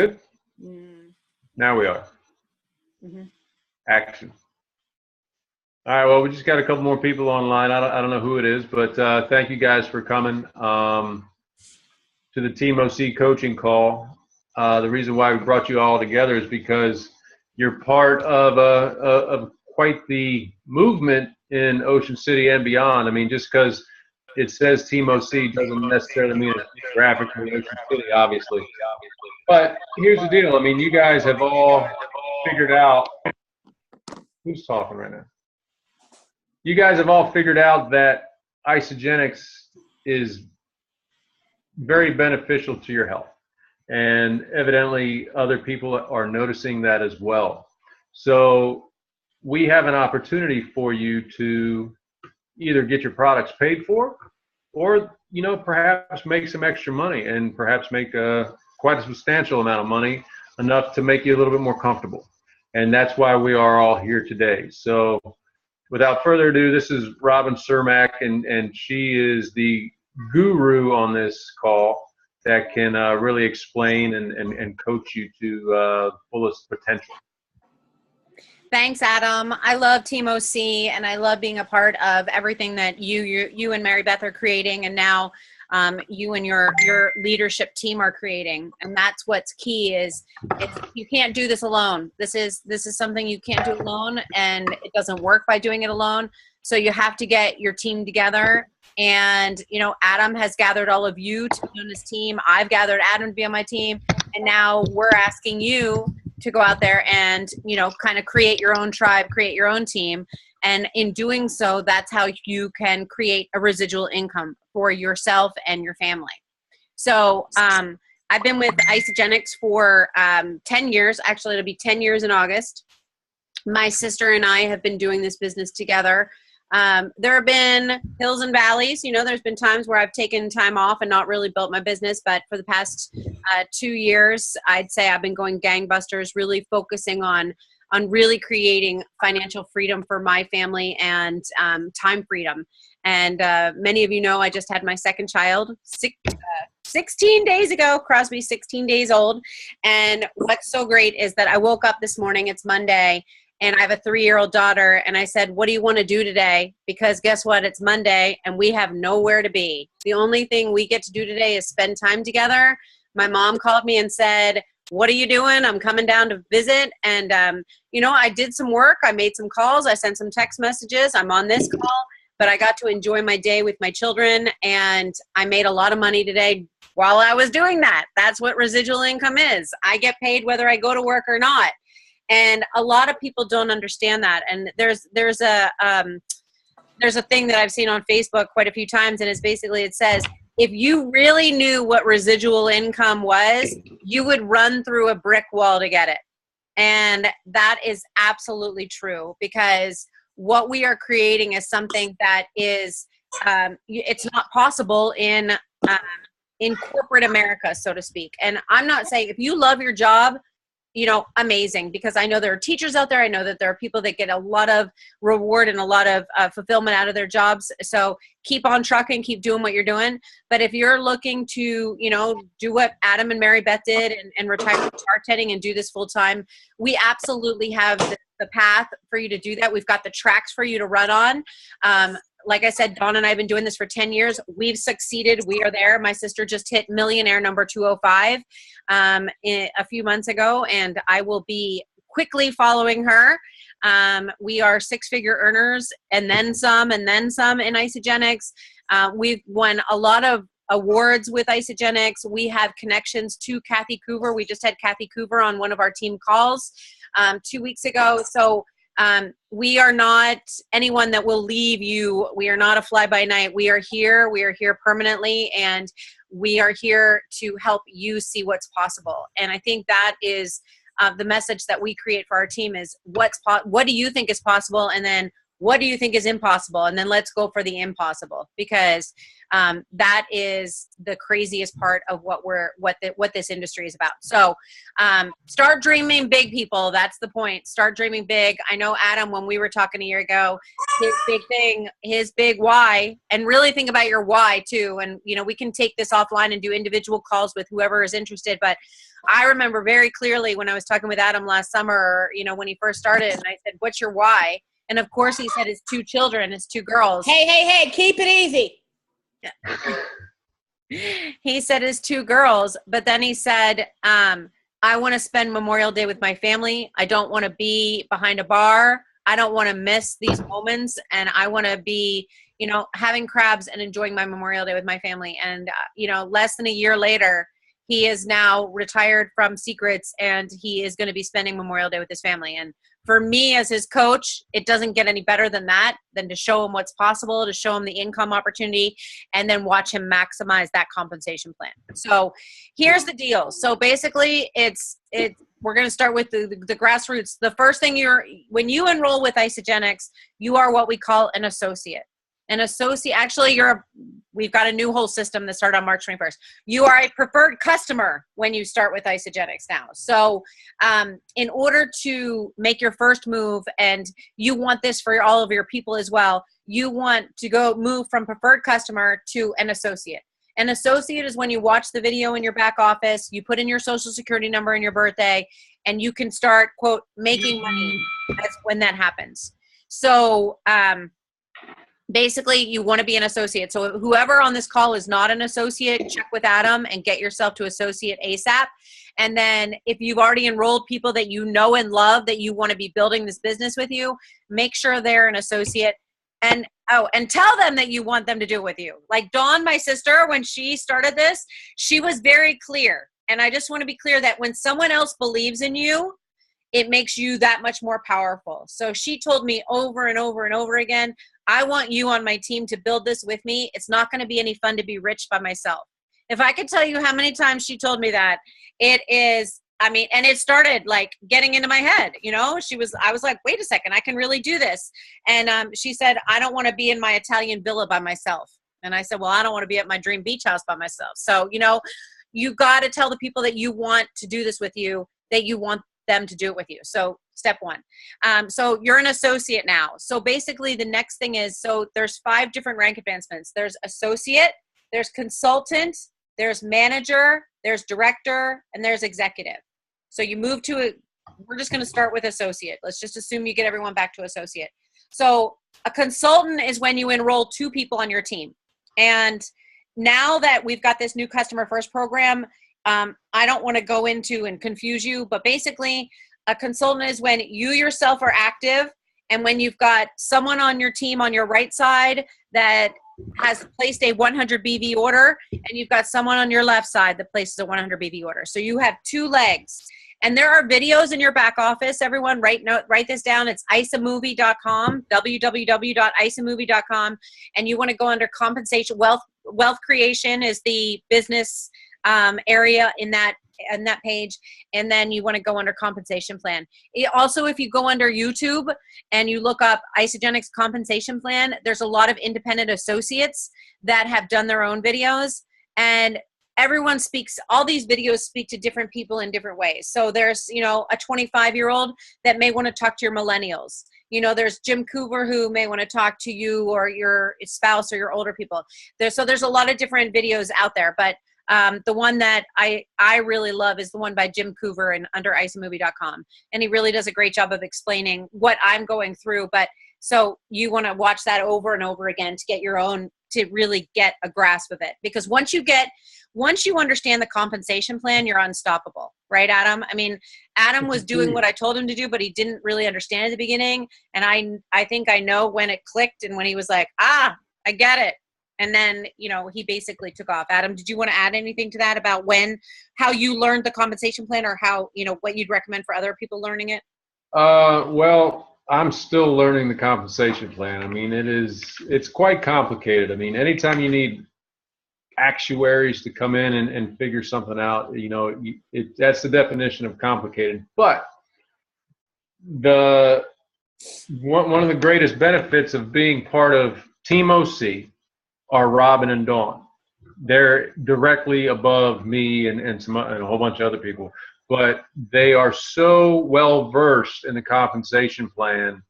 Good. Mm. Now we are. Mm-hmm. Action. All right. Well, we just got a couple more people online. I don't know who it is, but thank you guys for coming to the TeamOC coaching call. The reason why we brought you all together is because you're part of quite the movement in Ocean City and beyond. I mean, just because it says TeamOC doesn't necessarily mean it's geographically Ocean City, obviously. But here's the deal. I mean, you guys have all figured out who's talking right now. You guys have all figured out that isogenics is very beneficial to your health. And evidently other people are noticing that as well. So we have an opportunity for you to either get your products paid for or, you know, perhaps make some extra money and perhaps make quite a substantial amount of money, enough to make you a little bit more comfortable. And that's why we are all here today. So without further ado, this is Robin Cermak, and she is the guru on this call that can really explain and coach you to fullest potential. Thanks, Adam. I love TeamOC, and I love being a part of everything that you and Mary Beth are creating, and now you and your leadership team are creating. And that's what's key is you can't do this alone. This is something you can't do alone, and it doesn't work by doing it alone. So you have to get your team together. And, you know, Adam has gathered all of you to be on his team. I've gathered Adam to be on my team. And now we're asking you to go out there and, you know, kind of create your own tribe, create your own team. And in doing so, that's how you can create a residual income for yourself and your family. So I've been with Isogenics for 10 years. Actually, it'll be 10 years in August. My sister and I have been doing this business together. There have been hills and valleys. You know, there's been times where I've taken time off and not really built my business. But for the past 2 years, I'd say I've been going gangbusters, really focusing on really creating financial freedom for my family and time freedom. And many of you know I just had my second child 16 days ago. Crosby, 16 days old. And what's so great is that I woke up this morning, it's Monday, and I have a 3-year-old daughter, and I said, what do you want to do today? Because guess what? It's Monday, and we have nowhere to be. The only thing we get to do today is spend time together. My mom called me and said, what are you doing? I'm coming down to visit. And, you know, I did some work. I made some calls. I sent some text messages. I'm on this call. But I got to enjoy my day with my children, and I made a lot of money today while I was doing that. That's what residual income is. I get paid whether I go to work or not. And a lot of people don't understand that. And there's a thing that I've seen on Facebook quite a few times, and it's basically, it says, if you really knew what residual income was, you would run through a brick wall to get it. And that is absolutely true, because what we are creating is something that is, it's not possible in corporate America, so to speak. And I'm not saying if you love your job, you know, amazing, because I know there are teachers out there. I know that there are people that get a lot of reward and a lot of fulfillment out of their jobs. So keep on trucking, keep doing what you're doing. But if you're looking to, you know, do what Adam and Mary Beth did and retire from bartending and do this full time, we absolutely have the path for you to do that. We've got the tracks for you to run on. Like I said, Dawn and I have been doing this for 10 years. We've succeeded. We are there. My sister just hit millionaire number 205 a few months ago, and I will be quickly following her. We are 6-figure earners and then some in Isogenics. We've won a lot of awards with Isogenics. We have connections to Kathy Coover. We just had Kathy Coover on one of our team calls 2 weeks ago. So we are not anyone that will leave you. We are not a fly-by-night. We are here. We are here permanently, and we are here to help you see what's possible. And I think that is the message that we create for our team is what do you think is possible, and then what do you think is impossible, and then let's go for the impossible, because That is the craziest part of what this industry is about. So start dreaming big, people. That's the point. Start dreaming big. I know, Adam, when we were talking a year ago, his big thing, his big why, and really think about your why too. And, you know, we can take this offline and do individual calls with whoever is interested. But I remember very clearly when I was talking with Adam last summer, you know, when he first started, and I said, what's your why? And of course he said his 2 children, his 2 girls. Hey, keep it easy. He said his 2 girls, but then he said, I want to spend Memorial Day with my family. I don't want to be behind a bar. I don't want to miss these moments. And I want to be, you know, having crabs and enjoying my Memorial Day with my family. And, you know, less than a year later, he is now retired from Secrets, and he is going to be spending Memorial Day with his family. And for me as his coach, it doesn't get any better than that, than to show him what's possible, to show him the income opportunity, and then watch him maximize that compensation plan. So here's the deal. So basically we're going to start with the grassroots. The first thing when you enroll with Isagenix, you are what we call an associate. An associate, actually, we've got a new whole system that started on March 21st. You are a preferred customer when you start with Isagenix now. So in order to make your first move, and you want this for all of your people as well, you want to move from preferred customer to an associate. An associate is when you watch the video in your back office, you put in your social security number and your birthday, and you can start, quote, making money when that happens. So basically, you want to be an associate. So whoever on this call is not an associate, check with Adam and get yourself to associate ASAP. And then if you've already enrolled people that you know and love, that you want to be building this business with you, make sure they're an associate. And tell them that you want them to do it with you. Like Dawn, my sister, when she started this, she was very clear. And I just want to be clear that when someone else believes in you, it makes you that much more powerful. So she told me over and over and over again, I want you on my team to build this with me. It's not going to be any fun to be rich by myself. If I could tell you how many times she told me that, it is, I mean, and it started like getting into my head, you know, I was like, wait a second, I can really do this. And she said, I don't want to be in my Italian villa by myself. And I said, well, I don't want to be at my dream beach house by myself. So, you know, you got to tell the people that you want to do this with you, that you want them to do it with you. So step 1. So you're an associate now. So basically the next thing is, so there's 5 different rank advancements. There's associate, there's consultant, there's manager, there's director, and there's executive. So you move to we're just going to start with associate. Let's just assume you get everyone back to associate. So a consultant is when you enroll 2 people on your team. And now that we've got this new customer first program, I don't want to go into and confuse you, but basically a consultant is when you yourself are active, and when you've got someone on your team on your right side that has placed a 100 BV order, and you've got someone on your left side that places a 100 BV order. So you have 2 legs. And there are videos in your back office. Everyone write this down. It's isamovie.com, www.isamovie.com. And you want to go under compensation. Wealth creation is the business area in that page, and then you want to go under compensation plan. Also, if you go under YouTube and you look up Isagenix compensation plan, there's a lot of independent associates that have done their own videos, and everyone speaks, all these videos speak to different people in different ways. So there's, you know, a 25-year-old that may want to talk to your millennials. You know, there's Jim Coover who may want to talk to you or your spouse or your older people. There's a lot of different videos out there, but the one that I really love is the one by Jim Coover and under isamovie.com. And he really does a great job of explaining what I'm going through. But so you want to watch that over and over again to get your own, to really get a grasp of it. Because once you understand the compensation plan, you're unstoppable. Right, Adam? I mean, Adam was doing what I told him to do, but he didn't really understand at the beginning. And I think I know when it clicked and when he was like, I get it. And then, you know, he basically took off. Adam, did you want to add anything to that about how you learned the compensation plan, or how, you know, what you'd recommend for other people learning it? Well, I'm still learning the compensation plan. I mean, it's quite complicated. I mean, anytime you need actuaries to come in and figure something out, you know, that's the definition of complicated. But one of the greatest benefits of being part of TeamOC are Robin and Dawn. They're directly above me and a whole bunch of other people, but they are so well versed in the compensation plan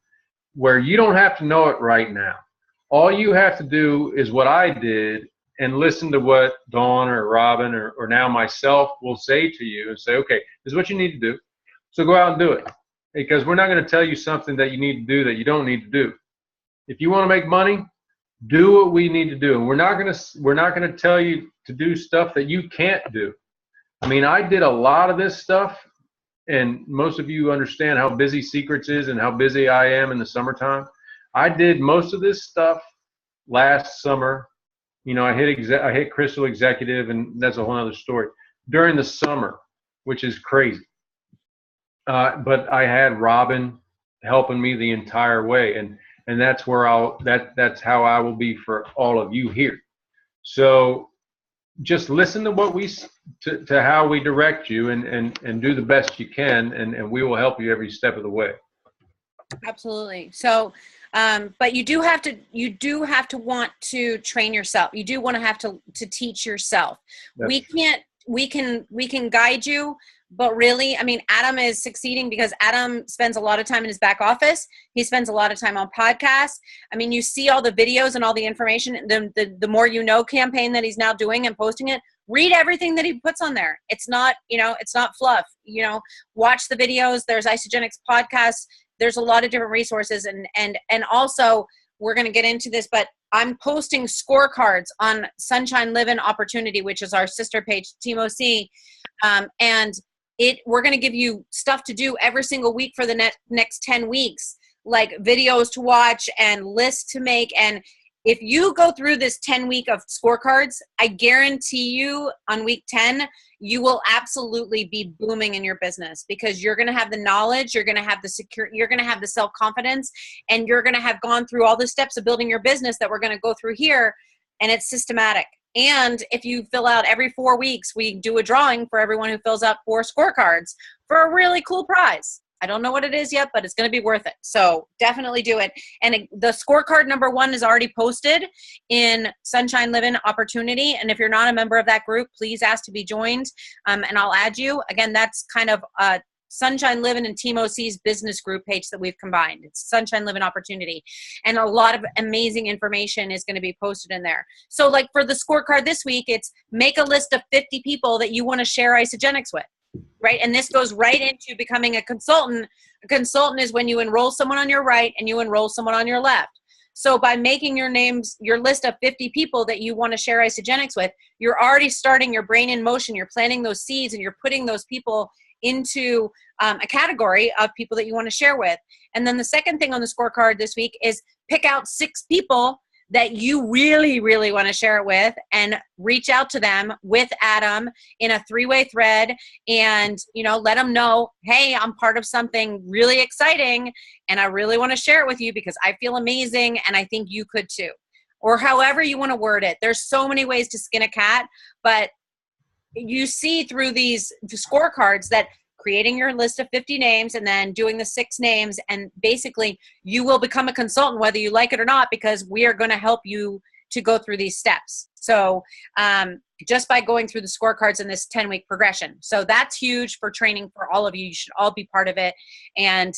where you don't have to know it right now. All you have to do is what I did and listen to what Dawn or Robin or now myself will say to you and say, okay, this is what you need to do. So go out and do it, because we're not going to tell you something that you need to do that you don't need to do. If you want to make money, do what we need to do. And we're not going to tell you to do stuff that you can't do. I mean, I did a lot of this stuff, and most of you understand how busy Secrets is and how busy I am in the summertime. I did most of this stuff last summer. You know, I hit Crystal Executive, and that's a whole other story, during the summer, which is crazy. But I had Robin helping me the entire way, and that's where that's how I will be for all of you here. So just listen to what to how we direct you, and do the best you can, and we will help you every step of the way. Absolutely. So, but you do have to want to train yourself. You do want to have to teach yourself. We can guide you, but really, I mean, Adam is succeeding because Adam spends a lot of time in his back office. He spends a lot of time on podcasts. I mean, you see all the videos and all the information, the more you know campaign that he's now doing and posting it. Read everything that he puts on there. It's not, it's not fluff. Watch the videos. There's Isagenix podcasts. There's a lot of different resources, and also we're going to get into this, but I'm posting scorecards on Sunshine Living Opportunity, which is our sister page, TeamOC, and we're going to give you stuff to do every single week for the next 10 weeks, like videos to watch and lists to make. And if you go through this 10-week of scorecards, I guarantee you on week 10, you will absolutely be booming in your business, because you're going to have the knowledge, you're going to have the security, you're going to have the self-confidence, and you're going to have gone through all the steps of building your business that we're going to go through here, and it's systematic. And if you fill out every 4 weeks, we do a drawing for everyone who fills out 4 scorecards for a really cool prize. I don't know what it is yet, but it's going to be worth it. So definitely do it. And the scorecard number 1 is already posted in Sunshine Living Opportunity. And if you're not a member of that group, please ask to be joined, and I'll add you. Again, that's kind of Sunshine Living and TeamOC's business group page that we've combined. It's Sunshine Living Opportunity. And a lot of amazing information is going to be posted in there. So like for the scorecard this week, it's make a list of 50 people that you want to share Isagenix with. Right? And this goes right into becoming a consultant. A consultant is when you enroll someone on your right and you enroll someone on your left. So by making your list of 50 people that you want to share Isagenix with, you're already starting your brain in motion. You're planting those seeds, and you're putting those people into a category of people that you want to share with. And then the second thing on the scorecard this week is pick out 6 people that you really, really want to share it with, and reach out to them with Adam in a 3-way thread, and, let them know, hey, I'm part of something really exciting, and I really want to share it with you because I feel amazing, and I think you could too. Or however you want to word it. There's so many ways to skin a cat, but you see through these scorecards that creating your list of 50 names and then doing the 6 names, and basically you will become a consultant whether you like it or not, because we are going to help you to go through these steps. So just by going through the scorecards in this 10-week progression. So that's huge for training for all of you. You should all be part of it. And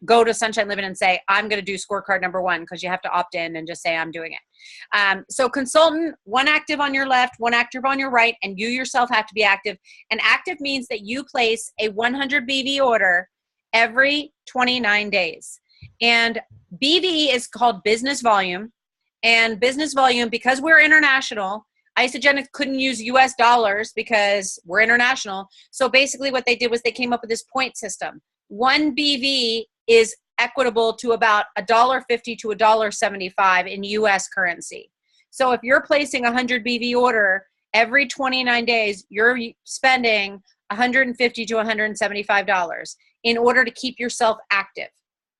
go to Sunshine Living and say, I'm going to do scorecard number 1, because you have to opt in and just say, I'm doing it. So consultant, 1 active on your left, 1 active on your right, and you yourself have to be active. And active means that you place a 100 BV order every 29 days. And BV is called business volume. And business volume, because we're international, Isagenix couldn't use US dollars because we're international. So basically what they did was they came up with this point system. 1 BV is equitable to about $1.50 to $1.75 in US currency. So if you're placing a 100 BV order every 29 days, you're spending $150 to $175 in order to keep yourself active.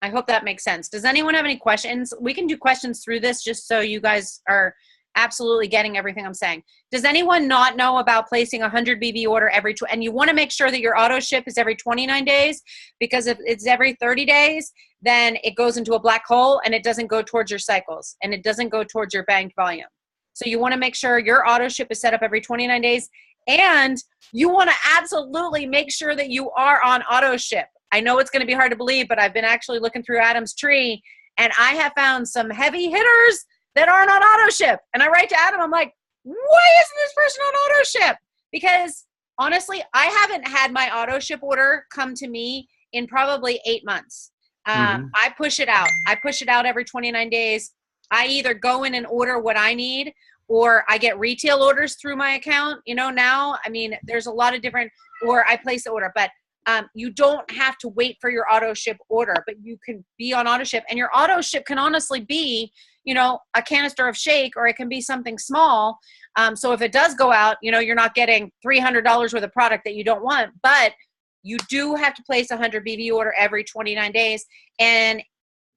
I hope that makes sense. Does anyone have any questions? We can do questions through this just so you guys are absolutely getting everything I'm saying. Does anyone not know about placing a 100 BV order and you want to make sure that your auto ship is every 29 days, because if it's every 30 days, then it goes into a black hole and it doesn't go towards your cycles and it doesn't go towards your banked volume. So you want to make sure your auto ship is set up every 29 days, and you want to absolutely make sure that you are on auto ship. I know it's going to be hard to believe, but I've been actually looking through Adam's tree, and I have found some heavy hitters that aren't on auto ship. And I write to Adam, I'm like, why isn't this person on auto ship? Because honestly, I haven't had my auto ship order come to me in probably 8 months. I push it out. I push it out every 29 days. I either go in and order what I need, or I get retail orders through my account. You know, now, I mean, there's a lot of different, or I place the order, but you don't have to wait for your auto ship order, but you can be on auto ship, and your auto ship can honestly be, you know, a canister of shake, or it can be something small. So if it does go out, you know, you're not getting $300 worth of product that you don't want, but you do have to place a 100 BV order every 29 days. And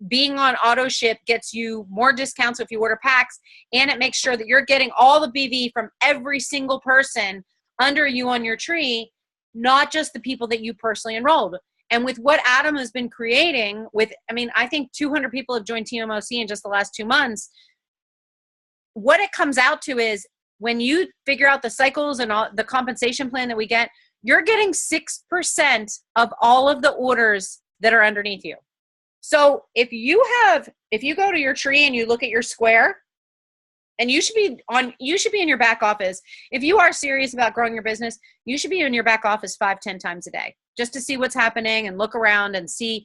being on auto ship gets you more discounts if you order packs, and it makes sure that you're getting all the BV from every single person under you on your tree, not just the people that you personally enrolled. And with what Adam has been creating with, I mean, I think 200 people have joined TeamOC in just the last 2 months. What it comes out to is when you figure out the cycles and all the compensation plan that we get, you're getting 6% of all of the orders that are underneath you. So if you go to your tree and you look at your square, and you should be in your back office. If you are serious about growing your business, you should be in your back office 5-10 times a day, just to see what's happening and look around and see.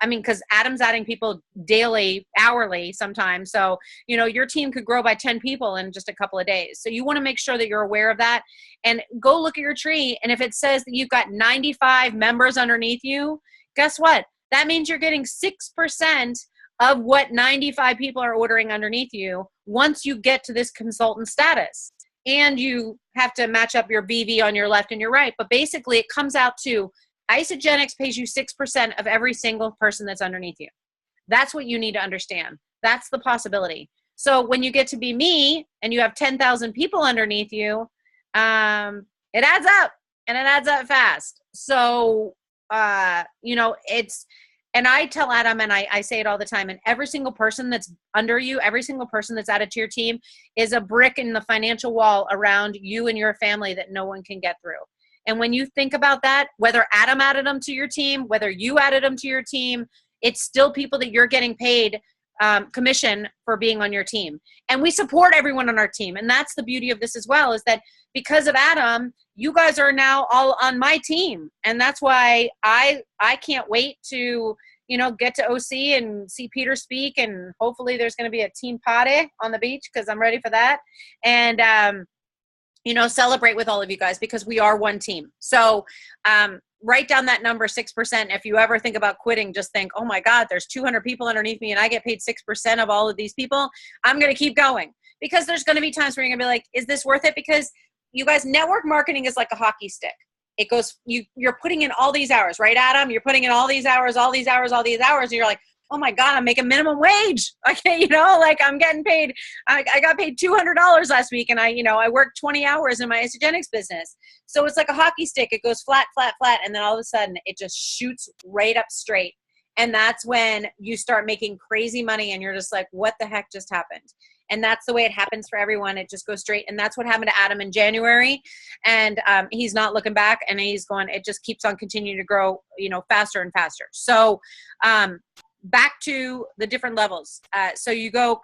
I mean, because Adam's adding people daily, hourly sometimes. So, you know, your team could grow by 10 people in just a couple of days. So you want to make sure that you're aware of that, and go look at your tree. And if it says that you've got 95 members underneath you, guess what? That means you're getting 6% of what 95 people are ordering underneath you once you get to this consultant status. And you have to match up your BV on your left and your right. But basically, it comes out to Isagenix pays you 6% of every single person that's underneath you. That's what you need to understand. That's the possibility. So when you get to be me and you have 10,000 people underneath you, it adds up, and it adds up fast. So, you know, and I tell Adam, and I say it all the time, and every single person that's under you, every single person that's added to your team is a brick in the financial wall around you and your family that no one can get through. And when you think about that, whether Adam added them to your team, whether you added them to your team, it's still people that you're getting paid commission for being on your team. And we support everyone on our team. And that's the beauty of this as well, is that because of Adam, you guys are now all on my team. And that's why I can't wait to, you know, get to OC and see Peter speak. And hopefully there's going to be a team party on the beach, because I'm ready for that. And, you know, celebrate with all of you guys, because we are one team. So write down that number, 6%. If you ever think about quitting, just think, oh my God, there's 200 people underneath me and I get paid 6% of all of these people. I'm going to keep going, because there's going to be times where you're going to be like, is this worth it? Because you guys, network marketing is like a hockey stick. It goes, you're putting in all these hours, right, Adam? You're putting in all these hours, all these hours, all these hours. And you're like, oh my God, I'm making minimum wage. Okay, you know, like I'm getting paid. I got paid $200 last week, and I worked 20 hours in my Isagenix business. So it's like a hockey stick. It goes flat, flat, flat, and then all of a sudden it just shoots right up straight. And that's when you start making crazy money, and you're just like, what the heck just happened? And that's the way it happens for everyone. It just goes straight. And that's what happened to Adam in January. And he's not looking back, and he's going, it just keeps on continuing to grow, you know, faster and faster. So back to the different levels. So you go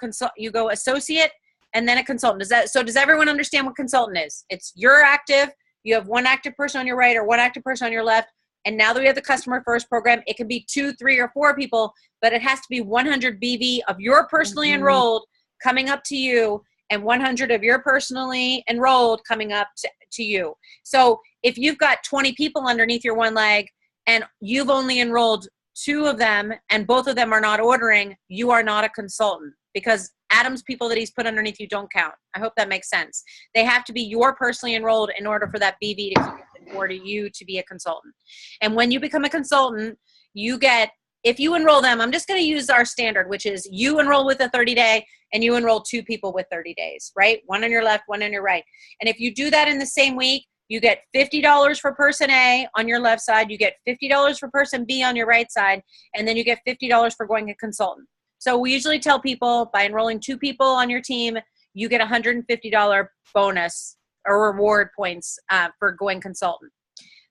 associate, and then a consultant. Does everyone understand what consultant is? It's you're active. You have one active person on your right or one active person on your left. And now that we have the customer first program, it can be 2, 3, or 4 people, but it has to be 100 BV of your personally enrolled coming up to you, and 100 of your personally enrolled coming up to you. So if you've got 20 people underneath your one leg, and you've only enrolled 2 of them, and both of them are not ordering, you are not a consultant, because Adam's people that he's put underneath you don't count. I hope that makes sense. They have to be your personally enrolled in order for that BV to keep or to you to be a consultant. And when you become a consultant, you get, if you enroll them, I'm just going to use our standard, which is you enroll with a 30-day and you enroll 2 people with 30 days, right? One on your left, one on your right. And if you do that in the same week, you get $50 for person A on your left side, you get $50 for person B on your right side, and then you get $50 for going a consultant. So we usually tell people by enrolling 2 people on your team, you get $150 bonus or reward points for going consultant.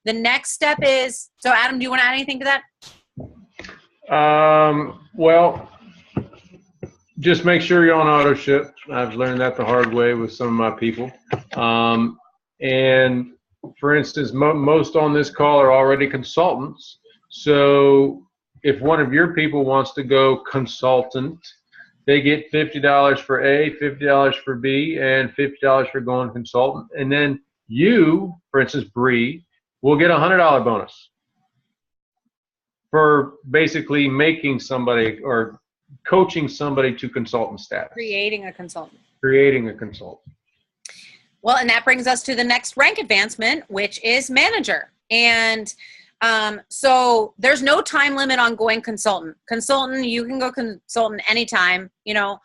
The next step is, so Adam, do you want to add anything to that? Well, just make sure you're on auto ship. I've learned that the hard way with some of my people. And for instance, most on this call are already consultants. So if one of your people wants to go consultant, they get $50 for A, $50 for B, and $50 for going consultant. And then you, for instance, Bree, will get a $100 bonus for basically making somebody or coaching somebody to consultant status. Creating a consultant. Creating a consultant. Well, and that brings us to the next rank advancement, which is manager. And so there's no time limit on going consultant. Consultant, you can go consultant anytime. You know,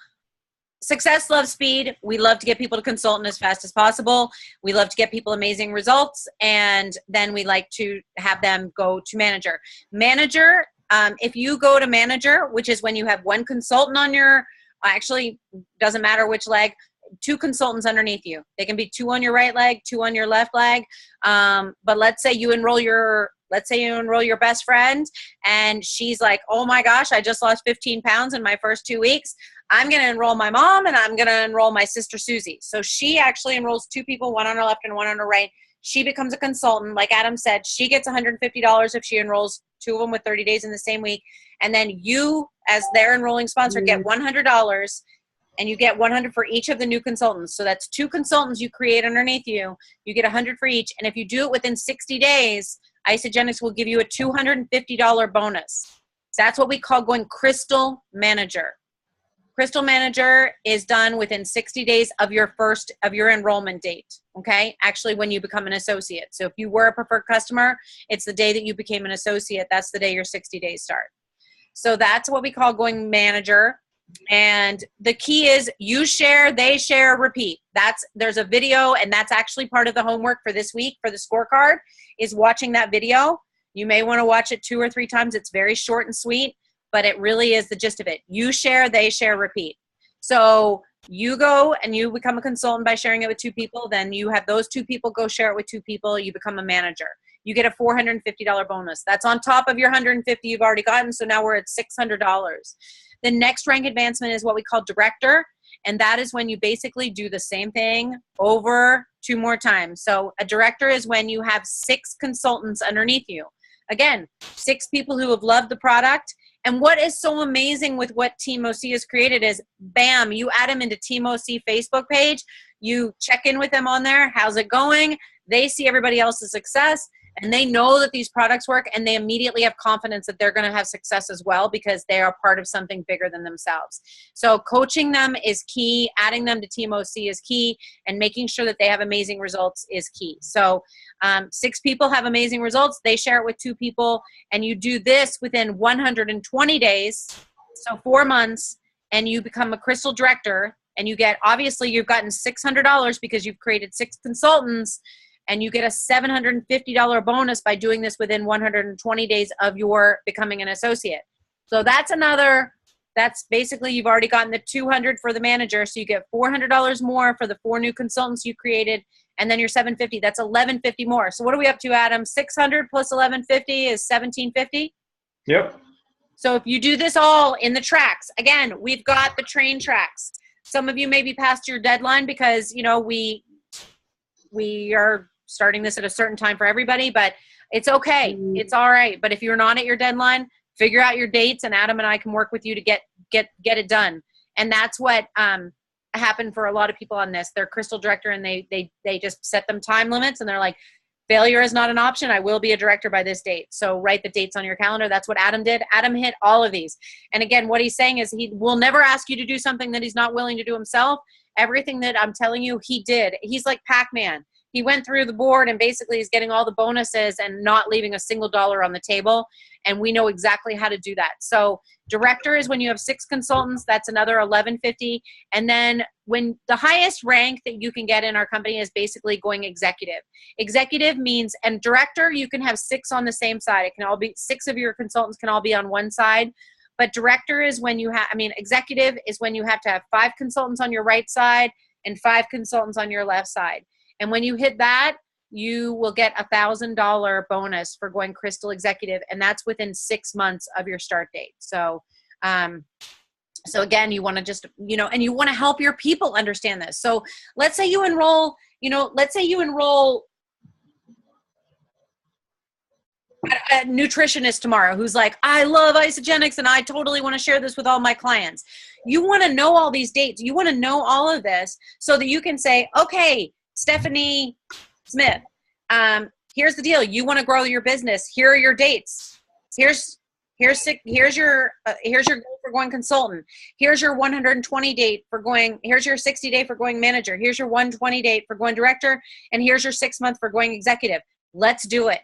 success loves speed. We love to get people to consultant as fast as possible. We love to get people amazing results. And then we like to have them go to manager. Manager, if you go to manager, which is when you have one consultant on your, actually doesn't matter which leg, 2 consultants underneath you. They can be 2 on your right leg, 2 on your left leg. But let's say you enroll your best friend and she's like, oh my gosh, I just lost 15 pounds in my first 2 weeks. I'm going to enroll my mom and I'm going to enroll my sister Susie. So she actually enrolls 2 people, one on her left and one on her right. She becomes a consultant. Like Adam said, she gets $150 if she enrolls 2 of them with 30 days in the same week. And then you, as their enrolling sponsor, get $100. And you get 100 for each of the new consultants. So that's 2 consultants you create underneath you. You get 100 for each. And if you do it within 60 days, Isagenix will give you a $250 bonus. That's what we call going Crystal Manager. Crystal Manager is done within 60 days of your enrollment date. Okay? Actually, when you become an associate. So if you were a preferred customer, it's the day that you became an associate. That's the day your 60 days start. So that's what we call going manager. And the key is you share, they share, repeat. There's a video, and that's actually part of the homework for this week for the scorecard is watching that video. You may want to watch it 2 or 3 times. It's very short and sweet, but it really is the gist of it. You share, they share, repeat. So you go and you become a consultant by sharing it with 2 people. Then you have those 2 people go share it with 2 people. You become a manager. You get a $450 bonus. That's on top of your $150 you've already gotten. So now we're at $600. The next rank advancement is what we call director, and that is when you basically do the same thing over 2 more times. So a director is when you have 6 consultants underneath you. Again, 6 people who have loved the product. And what is so amazing with what TeamOC has created is, bam, you add them into TeamOC Facebook page, you check in with them on there, how's it going? They see everybody else's success. And they know that these products work, and they immediately have confidence that they're going to have success as well because they are part of something bigger than themselves. So coaching them is key. Adding them to TeamOC is key, and making sure that they have amazing results is key. So 6 people have amazing results. They share it with 2 people, and you do this within 120 days, so 4 months, and you become a Crystal Director, and you get, obviously, you've gotten $600 because you've created 6 consultants, and you get a $750 bonus by doing this within 120 days of your becoming an associate. So that's basically, you've already gotten the $200 for the manager. So you get $400 more for the 4 new consultants you created, and then your $750. That's $1,150 more. So what are we up to, Adam? 600 plus $1,150 is $1,750? Yep. So if you do this all in the tracks, again, we've got the train tracks. Some of you may be past your deadline because, you know, we are starting this at a certain time for everybody, but it's okay. It's all right. But if you're not at your deadline, figure out your dates, and Adam and I can work with you to get it done. And that's what happened for a lot of people on this. They're Crystal Director, and they just set them time limits, and they're like, failure is not an option. I will be a director by this date. So write the dates on your calendar. That's what Adam did. Adam hit all of these. And again, what he's saying is he will never ask you to do something that he's not willing to do himself. Everything that I'm telling you, he did. He's like Pac-Man. He went through the board and basically is getting all the bonuses and not leaving a single dollar on the table. And we know exactly how to do that. So director is when you have 6 consultants. That's another $1,150. And then when the highest rank that you can get in our company is basically going executive. Executive means, and director, you can have 6 on the same side. It can all be 6 of your consultants can all be on one side. But director is when you have, executive is when you have to have 5 consultants on your right side and 5 consultants on your left side. And when you hit that, you will get $1,000 bonus for going Crystal Executive, and that's within 6 months of your start date. So, so again, you want to just, and you want to help your people understand this. So let's say you enroll, a nutritionist tomorrow who's like, I love isogenics and I totally want to share this with all my clients. You want to know all these dates. You want to know all of this so that you can say, okay, Stephanie Smith, here's the deal. You want to grow your business. Here are your dates. Here's your goal for going consultant. Here's your 120 date for going, here's your 60 day for going manager. Here's your 120 date for going director. And here's your 6 month for going executive. Let's do it.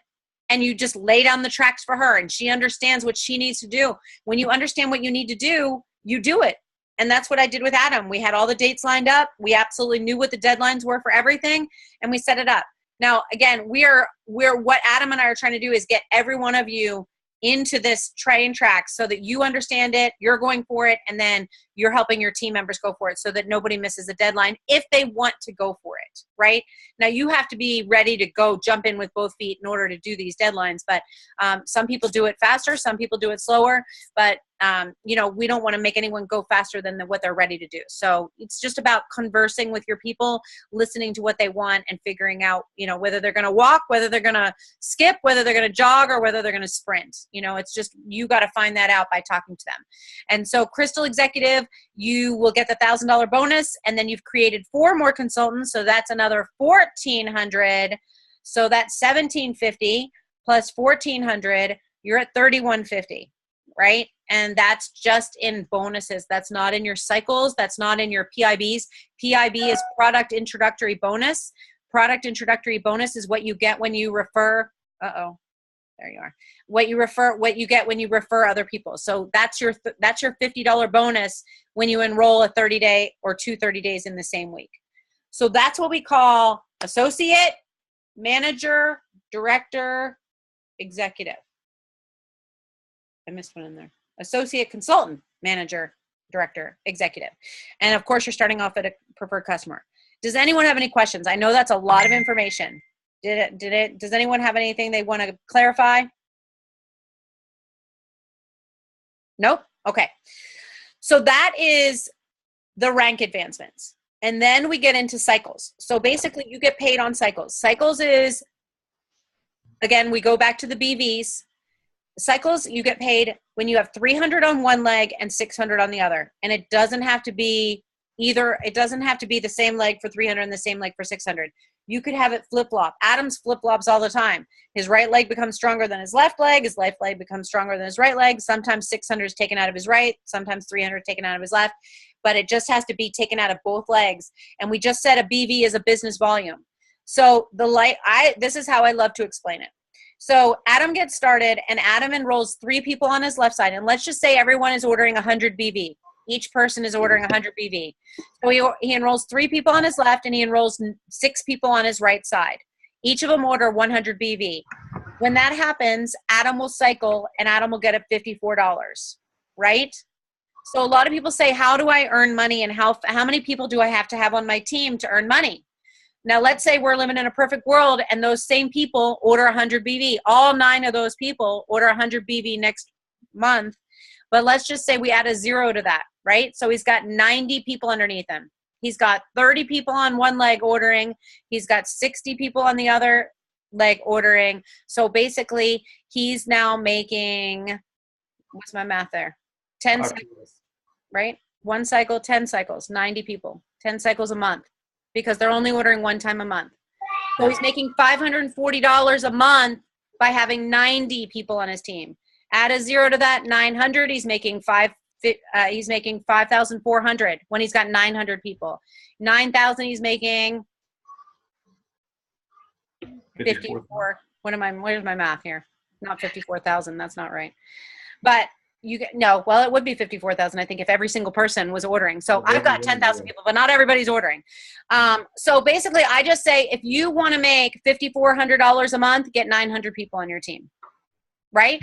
And you just lay down the tracks for her and she understands what she needs to do. When you understand what you need to do, you do it. And that's what I did with Adam. We had all the dates lined up. We absolutely knew what the deadlines were for everything and we set it up. Now, again, we're what Adam and I are trying to do is get every one of you into this train track so that you understand it, you're going for it, and then you're helping your team members go for it so that nobody misses a deadline if they want to go for it, right? Now, you have to be ready to go jump in with both feet in order to do these deadlines, but some people do it faster, some people do it slower, but we don't want to make anyone go faster than what they're ready to do. So it's just about conversing with your people, listening to what they want and figuring out, whether they're going to walk, whether they're going to skip, whether they're going to jog, or whether they're going to sprint. It's just, you got to find that out by talking to them. And so Crystal Executive, you will get the $1,000 bonus, and then you've created 4 more consultants. So that's another $1,400. So that's $1,750 plus $1,400. You're at $3,150, right? And that's just in bonuses. That's not in your cycles. That's not in your PIBs. PIB is product introductory bonus. Product introductory bonus is what you get when you refer. There you are. What you get when you refer other people. So that's your $50 bonus when you enroll a 30-day or 2 30 days in the same week. So that's what we call associate, manager, director, executive. I missed one in there. Associate, consultant, manager, director, executive. And of course, you're starting off at a preferred customer. Does anyone have any questions? I know that's a lot of information. Does anyone have anything they want to clarify? Nope. Okay. So that is the rank advancements. And then we get into cycles. So basically you get paid on cycles. Cycles is, again, we go back to the BVs. Cycles, you get paid when you have 300 on one leg and 600 on the other. And it doesn't have to be the same leg for 300 and the same leg for 600. You could have it flip-flop. Adam's flip-flops all the time. His right leg becomes stronger than his left leg. His left leg becomes stronger than his right leg. Sometimes 600 is taken out of his right. Sometimes 300 is taken out of his left. But it just has to be taken out of both legs. And we just said a BV is a business volume. So this is how I love to explain it. So Adam gets started, and Adam enrolls 3 people on his left side. And let's just say everyone is ordering 100 BV. Each person is ordering 100 BV. So he enrolls 3 people on his left, and he enrolls 6 people on his right side. Each of them order 100 BV. When that happens, Adam will cycle, and Adam will get a $54, right? So a lot of people say, how do I earn money, and how many people do I have to have on my team to earn money? Now, let's say we're living in a perfect world, and those same people order 100 BV. All 9 of those people order 100 BV next month. But let's just say we add a 0 to that, right? So he's got 90 people underneath him. He's got 30 people on one leg ordering. He's got 60 people on the other leg ordering. So basically, he's now making, what's my math there? 10 cycles, right? 1 cycle, 10 cycles, 90 people, 10 cycles a month, because they're only ordering 1 time a month. So he's making $540 a month by having 90 people on his team. Add a 0 to that, 900. He's making 5,400 when he's got 900 people. 9,000. He's making 54. Where's my math here? Not 54,000. That's not right. But it would be 54,000, I think, if every single person was ordering. So I've got 10,000 people, but not everybody's ordering. So basically, I just say, if you want to make $5,400 a month, get 900 people on your team, right?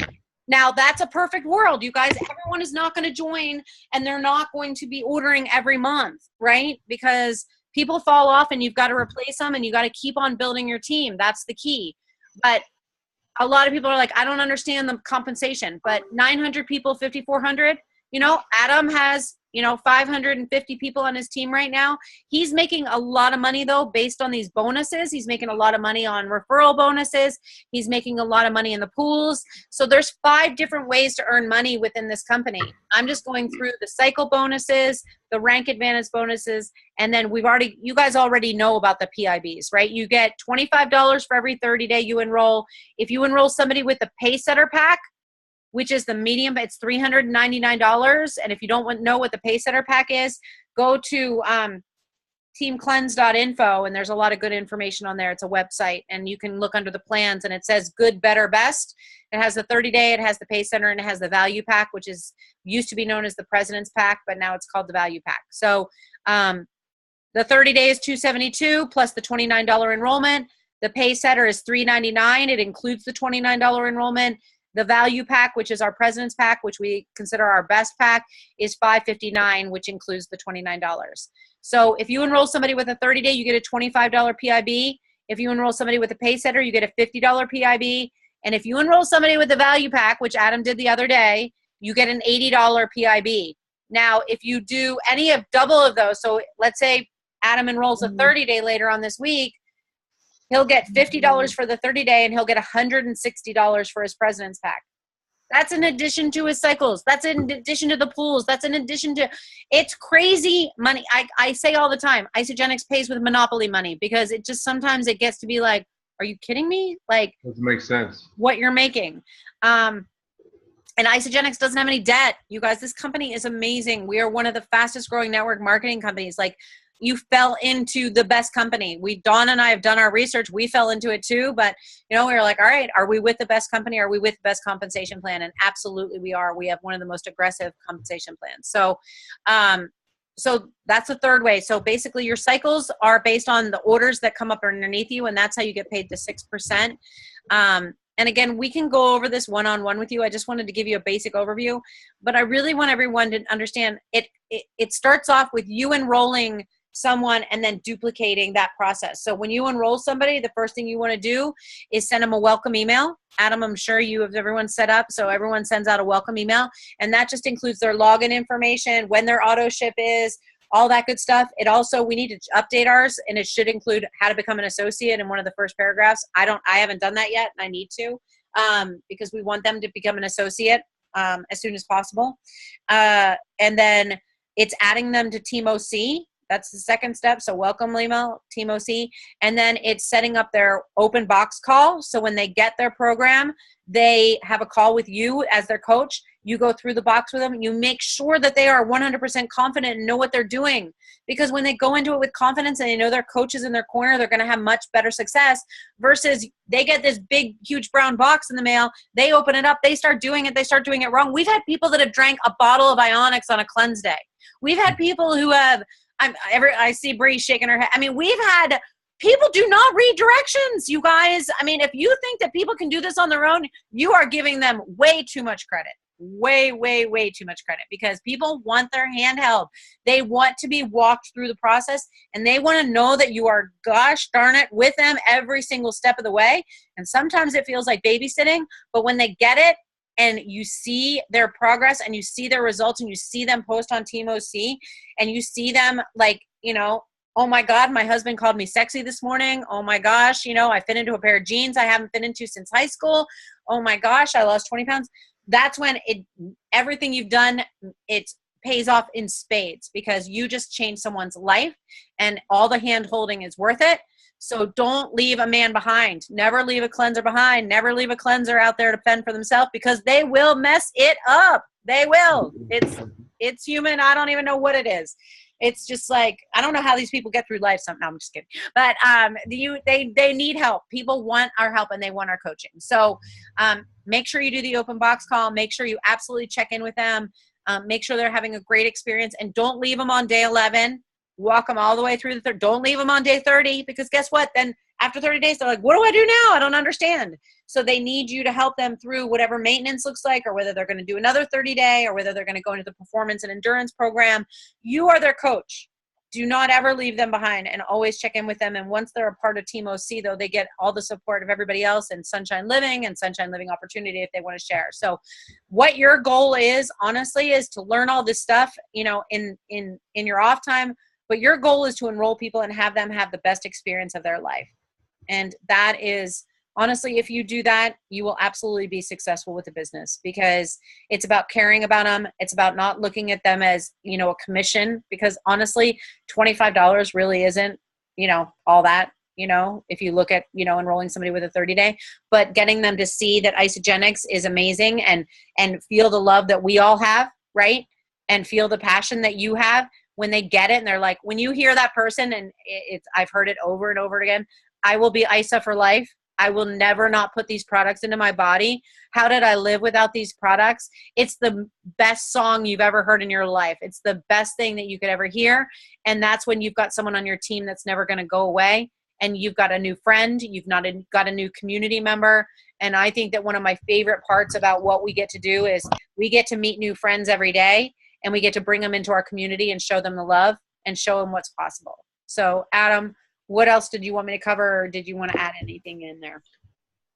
Now that's a perfect world, you guys. Everyone is not going to join and they're not going to be ordering every month, right? Because people fall off and you've got to replace them and you got to keep on building your team. That's the key. But a lot of people are like, I don't understand the compensation, but 900 people, 5,400, you know, Adam has, you know, 550 people on his team right now. He's making a lot of money though, based on these bonuses. He's making a lot of money on referral bonuses. He's making a lot of money in the pools. So there's 5 different ways to earn money within this company. I'm just going through the cycle bonuses, the rank advantage bonuses, and then you guys already know about the PIBs, right? You get $25 for every 30-day you enroll. If you enroll somebody with the Pay Setter pack, which is the medium, it's $399. And if you don't know what the Pay Setter pack is, go to teamcleanse.info, and there's a lot of good information on there. It's a website, and you can look under the plans, and it says good, better, best. It has the 30-day, it has the Pay Center, and it has the value pack, which used to be known as the President's Pack, but now it's called the value pack. So the 30-day is $272 plus the $29 enrollment. The Pay Setter is $399. It includes the $29 enrollment. The value pack, which is our President's Pack, which we consider our best pack, is $559, which includes the $29. So if you enroll somebody with a 30-day, you get a $25 PIB. If you enroll somebody with a Pay Setter, you get a $50 PIB. And if you enroll somebody with the value pack, which Adam did the other day, you get an $80 PIB. Now, if you do any of double of those, so let's say Adam enrolls a 30-day later on this week, he'll get $50 for the 30-day, and he'll get $160 for his President's Pack. That's in addition to his cycles. That's in addition to the pools. That's in addition to, it's crazy money. I say all the time, Isagenix pays with monopoly money, because it just, sometimes it gets to be like, are you kidding me? Like, doesn't make sense what you're making. And Isagenix doesn't have any debt. You guys, this company is amazing. We are one of the fastest growing network marketing companies. Like, you fell into the best company. Dawn and I have done our research. We fell into it too, but you know, we were like, all right, are we with the best company? Are we with the best compensation plan? And absolutely we are. We have one of the most aggressive compensation plans. So, so that's the third way. So basically your cycles are based on the orders that come up underneath you, and that's how you get paid the 6%. And again, we can go over this one-on-one with you. I just wanted to give you a basic overview, but I really want everyone to understand it starts off with you enrolling someone and then duplicating that process. So when you enroll somebody, the first thing you want to do is send them a welcome email. Adam, I'm sure you have everyone set up, so everyone sends out a welcome email, and that just includes their login information, when their auto ship is, all that good stuff. It also, we need to update ours, and it should include how to become an associate in one of the first paragraphs. I haven't done that yet, and I need to, because we want them to become an associate as soon as possible. And then it's adding them to TeamOC. That's the second step. So welcome email, TeamOC. And then it's setting up their open box call. So when they get their program, they have a call with you as their coach. You go through the box with them. You make sure that they are 100% confident and know what they're doing. Because when they go into it with confidence and they know their coach is in their corner, they're going to have much better success versus they get this big, huge brown box in the mail. They open it up. They start doing it. They start doing it wrong. We've had people that have drank a bottle of Ionics on a cleanse day. We've had people who have, I see Bree shaking her head. I mean, we've had people do not read directions, you guys. I mean, if you think that people can do this on their own, you are giving them way too much credit. Way, way, way too much credit, because people want their hand held. They want to be walked through the process, and they want to know that you are, gosh darn it, with them every single step of the way. And sometimes it feels like babysitting, but when they get it, and you see their progress and you see their results and you see them post on TeamOC and you see them like, you know, oh my God, my husband called me sexy this morning. Oh my gosh, you know, I fit into a pair of jeans I haven't fit into since high school. Oh my gosh, I lost 20 pounds. That's when everything you've done, it pays off in spades, because you just changed someone's life and all the hand holding is worth it. So don't leave a man behind. Never leave a cleanser behind. Never leave a cleanser out there to fend for themselves, because they will mess it up. They will. It's human. I don't even know what it is. It's just like, I don't know how these people get through life. No, I'm just kidding. But they need help. People want our help and they want our coaching. So make sure you do the open box call. Make sure you absolutely check in with them. Make sure they're having a great experience, and don't leave them on day 11. Walk them all the way through the third. Don't leave them on day 30, because guess what? Then After 30 days, they're like, what do I do now? I don't understand. So they need you to help them through whatever maintenance looks like, or whether they're going to do another 30-day, or whether they're going to go into the performance and endurance program. You are their coach. Do not ever leave them behind, and always check in with them. And once they're a part of TeamOC, though, they get all the support of everybody else, and Sunshine Living and Sunshine Living Opportunity if they want to share. So what your goal is, honestly, is to learn all this stuff, you know, in your off time. But your goal is to enroll people and have them have the best experience of their life. And that is, honestly, if you do that, you will absolutely be successful with the business, because it's about caring about them. It's about not looking at them as, you know, a commission, because honestly, $25 really isn't, you know, all that, you know, if you look at, you know, enrolling somebody with a 30-day, but getting them to see that Isogenics is amazing and feel the love that we all have, right? And feel the passion that you have when they get it. And they're like, when you hear that person, and I've heard it over and over again, I will be ISA for life. I will never not put these products into my body. How did I live without these products? It's the best song you've ever heard in your life. It's the best thing that you could ever hear. And that's when you've got someone on your team that's never going to go away. And you've got a new friend. You've not got a new community member. And I think that one of my favorite parts about what we get to do is we get to meet new friends every day, and we get to bring them into our community and show them the love and show them what's possible. So Adam, what else did you want me to cover, or did you want to add anything in there?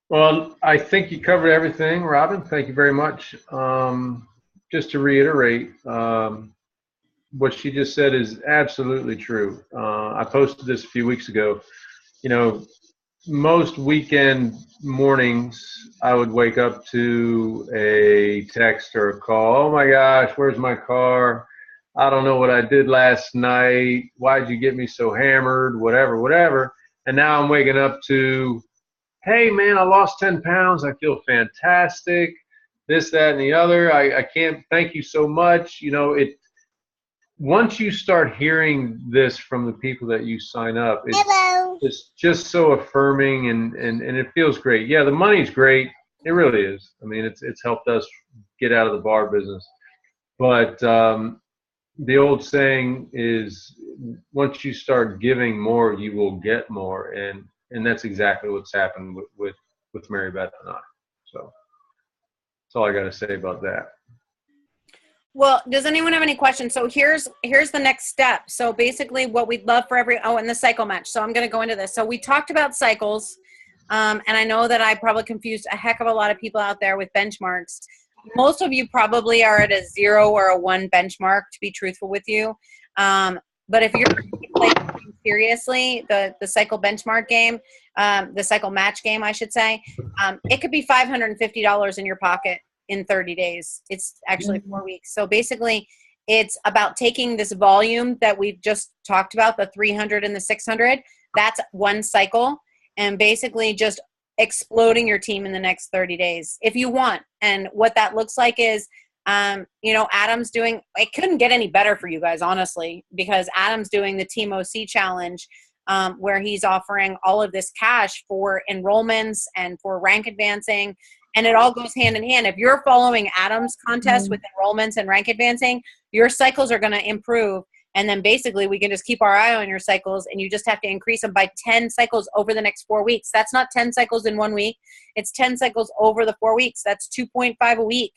Well, I think you covered everything, Robin. Thank you very much. Just to reiterate, what she just said is absolutely true. I posted this a few weeks ago. You know, most weekend mornings, I would wake up to a text or a call. Oh my gosh, where's my car? I don't know what I did last night. Why'd you get me so hammered? Whatever. And now I'm waking up to, hey man, I lost 10 pounds. I feel fantastic. This, that, and the other. I can't thank you so much. You know, once you start hearing this from the people that you sign up, it's just so affirming, and it feels great. Yeah, the money's great. It really is. I mean, it's helped us get out of the bar business. But the old saying is, once you start giving more, you will get more, and that's exactly what's happened with Mary Beth and I. So that's all I got to say about that. Well, does anyone have any questions? So here's the next step. So basically what we'd love for and the cycle match. So I'm going to go into this. So we talked about cycles, and I know that I probably confused a heck of a lot of people out there with benchmarks. Most of you probably are at a 0 or a 1 benchmark, to be truthful with you. But if you're playing seriously, the cycle benchmark game, the cycle match game, I should say, it could be $550 in your pocket in 30 days. It's actually 4 weeks. So basically, it's about taking this volume that we've just talked about, the 300 and the 600, that's one cycle, and basically just exploding your team in the next 30 days if you want. And what that looks like is, you know, Adam's doing, it couldn't get any better for you guys, honestly, because Adam's doing the TeamOC challenge, where he's offering all of this cash for enrollments and for rank advancing. And it all goes hand in hand. If you're following Adam's contest with enrollments and rank advancing, your cycles are going to improve. And then basically we can just keep our eye on your cycles, and you just have to increase them by 10 cycles over the next 4 weeks. That's not 10 cycles in 1 week. It's 10 cycles over the 4 weeks. That's 2.5 a week.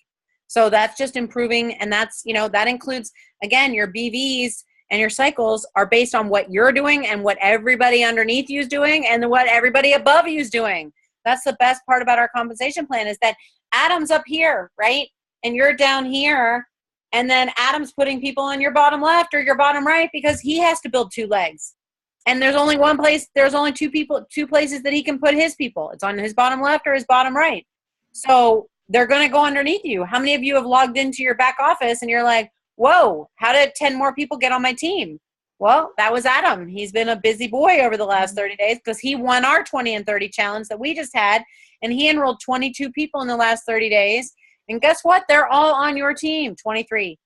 So that's just improving. And that's, you know, that includes, again, your BVs and your cycles are based on what you're doing and what everybody underneath you is doing and what everybody above you is doing. That's the best part about our compensation plan, is that Adam's up here, right? And you're down here. And then Adam's putting people on your bottom left or your bottom right because he has to build 2 legs. And there's only one place, there's only 2 places that he can put his people. It's on his bottom left or his bottom right. So they're going to go underneath you. How many of you have logged into your back office and you're like, whoa, how did 10 more people get on my team? Well, that was Adam. He's been a busy boy over the last 30 days because he won our 20 and 30 challenge that we just had. And he enrolled 22 people in the last 30 days. And guess what? They're all on your team, 23.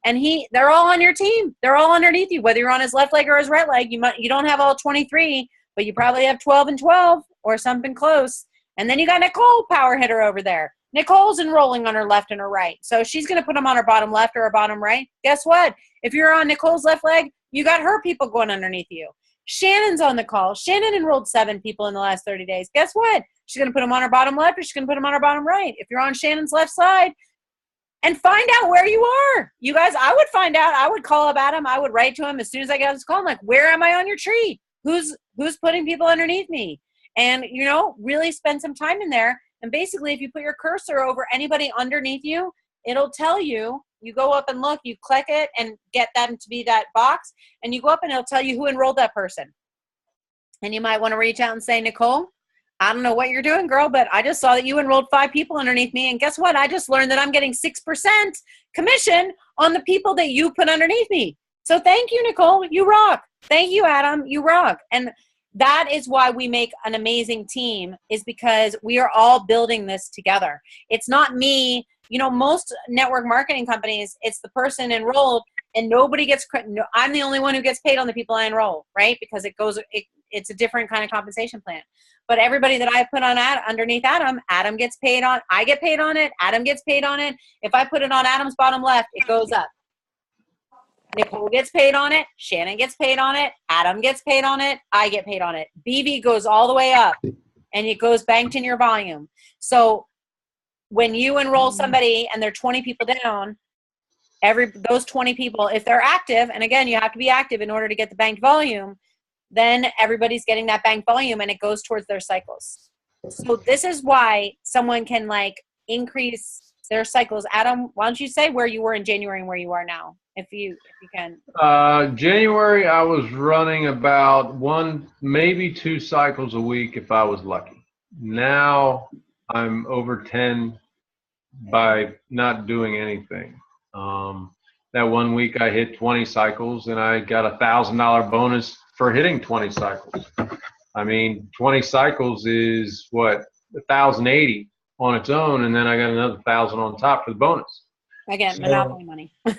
And they're all on your team. They're all underneath you, whether you're on his left leg or his right leg. You don't have all 23, but you probably have 12 and 12 or something close. And then you got Nicole, power hitter, over there. Nicole's enrolling on her left and her right. So she's going to put them on her bottom left or her bottom right. Guess what? If you're on Nicole's left leg, you got her people going underneath you. Shannon's on the call. Shannon enrolled 7 people in the last 30 days. Guess what? She's going to put them on her bottom left, or she's going to put them on her bottom right. If you're on Shannon's left side, and find out where you are. You guys, I would find out. I would call up Adam. I would write to him as soon as I got this call. I'm like, where am I on your tree? Who's putting people underneath me? And, you know, really spend some time in there. And basically, if you put your cursor over anybody underneath you, it'll tell you. You go up and look, you click it and get them to be that box. And you go up and it'll tell you who enrolled that person. And you might want to reach out and say, Nicole, I don't know what you're doing, girl, but I just saw that you enrolled 5 people underneath me. And guess what? I just learned that I'm getting 6% commission on the people that you put underneath me. So thank you, Nicole. You rock. Thank you, Adam. You rock. And that is why we make an amazing team, is because we are all building this together. It's not me. You know, most network marketing companies, it's the person enrolled and nobody gets credit. No, I'm the only one who gets paid on the people I enroll, right? Because it's a different kind of compensation plan. But everybody that I put on underneath Adam, Adam gets paid on. I get paid on it. Adam gets paid on it. If I put it on Adam's bottom left, it goes up. Nicole gets paid on it. Shannon gets paid on it. Adam gets paid on it. I get paid on it. BV goes all the way up, and it goes banked in your volume. So when you enroll somebody and they're 20 people down, those 20 people, if they're active, and again, you have to be active in order to get the banked volume, then everybody's getting that bank volume and it goes towards their cycles. So this is why someone can like increase their cycles. Adam, why don't you say where you were in January and where you are now, if you can. January, I was running about 1, maybe 2 cycles a week if I was lucky. Now I'm over 10 by not doing anything. That 1 week I hit 20 cycles and I got $1,000 bonus for hitting 20 cycles. I mean, 20 cycles is what, 1,080 on its own, and then I got another 1,000 on top for the bonus. Again, So, monopoly money. Yeah,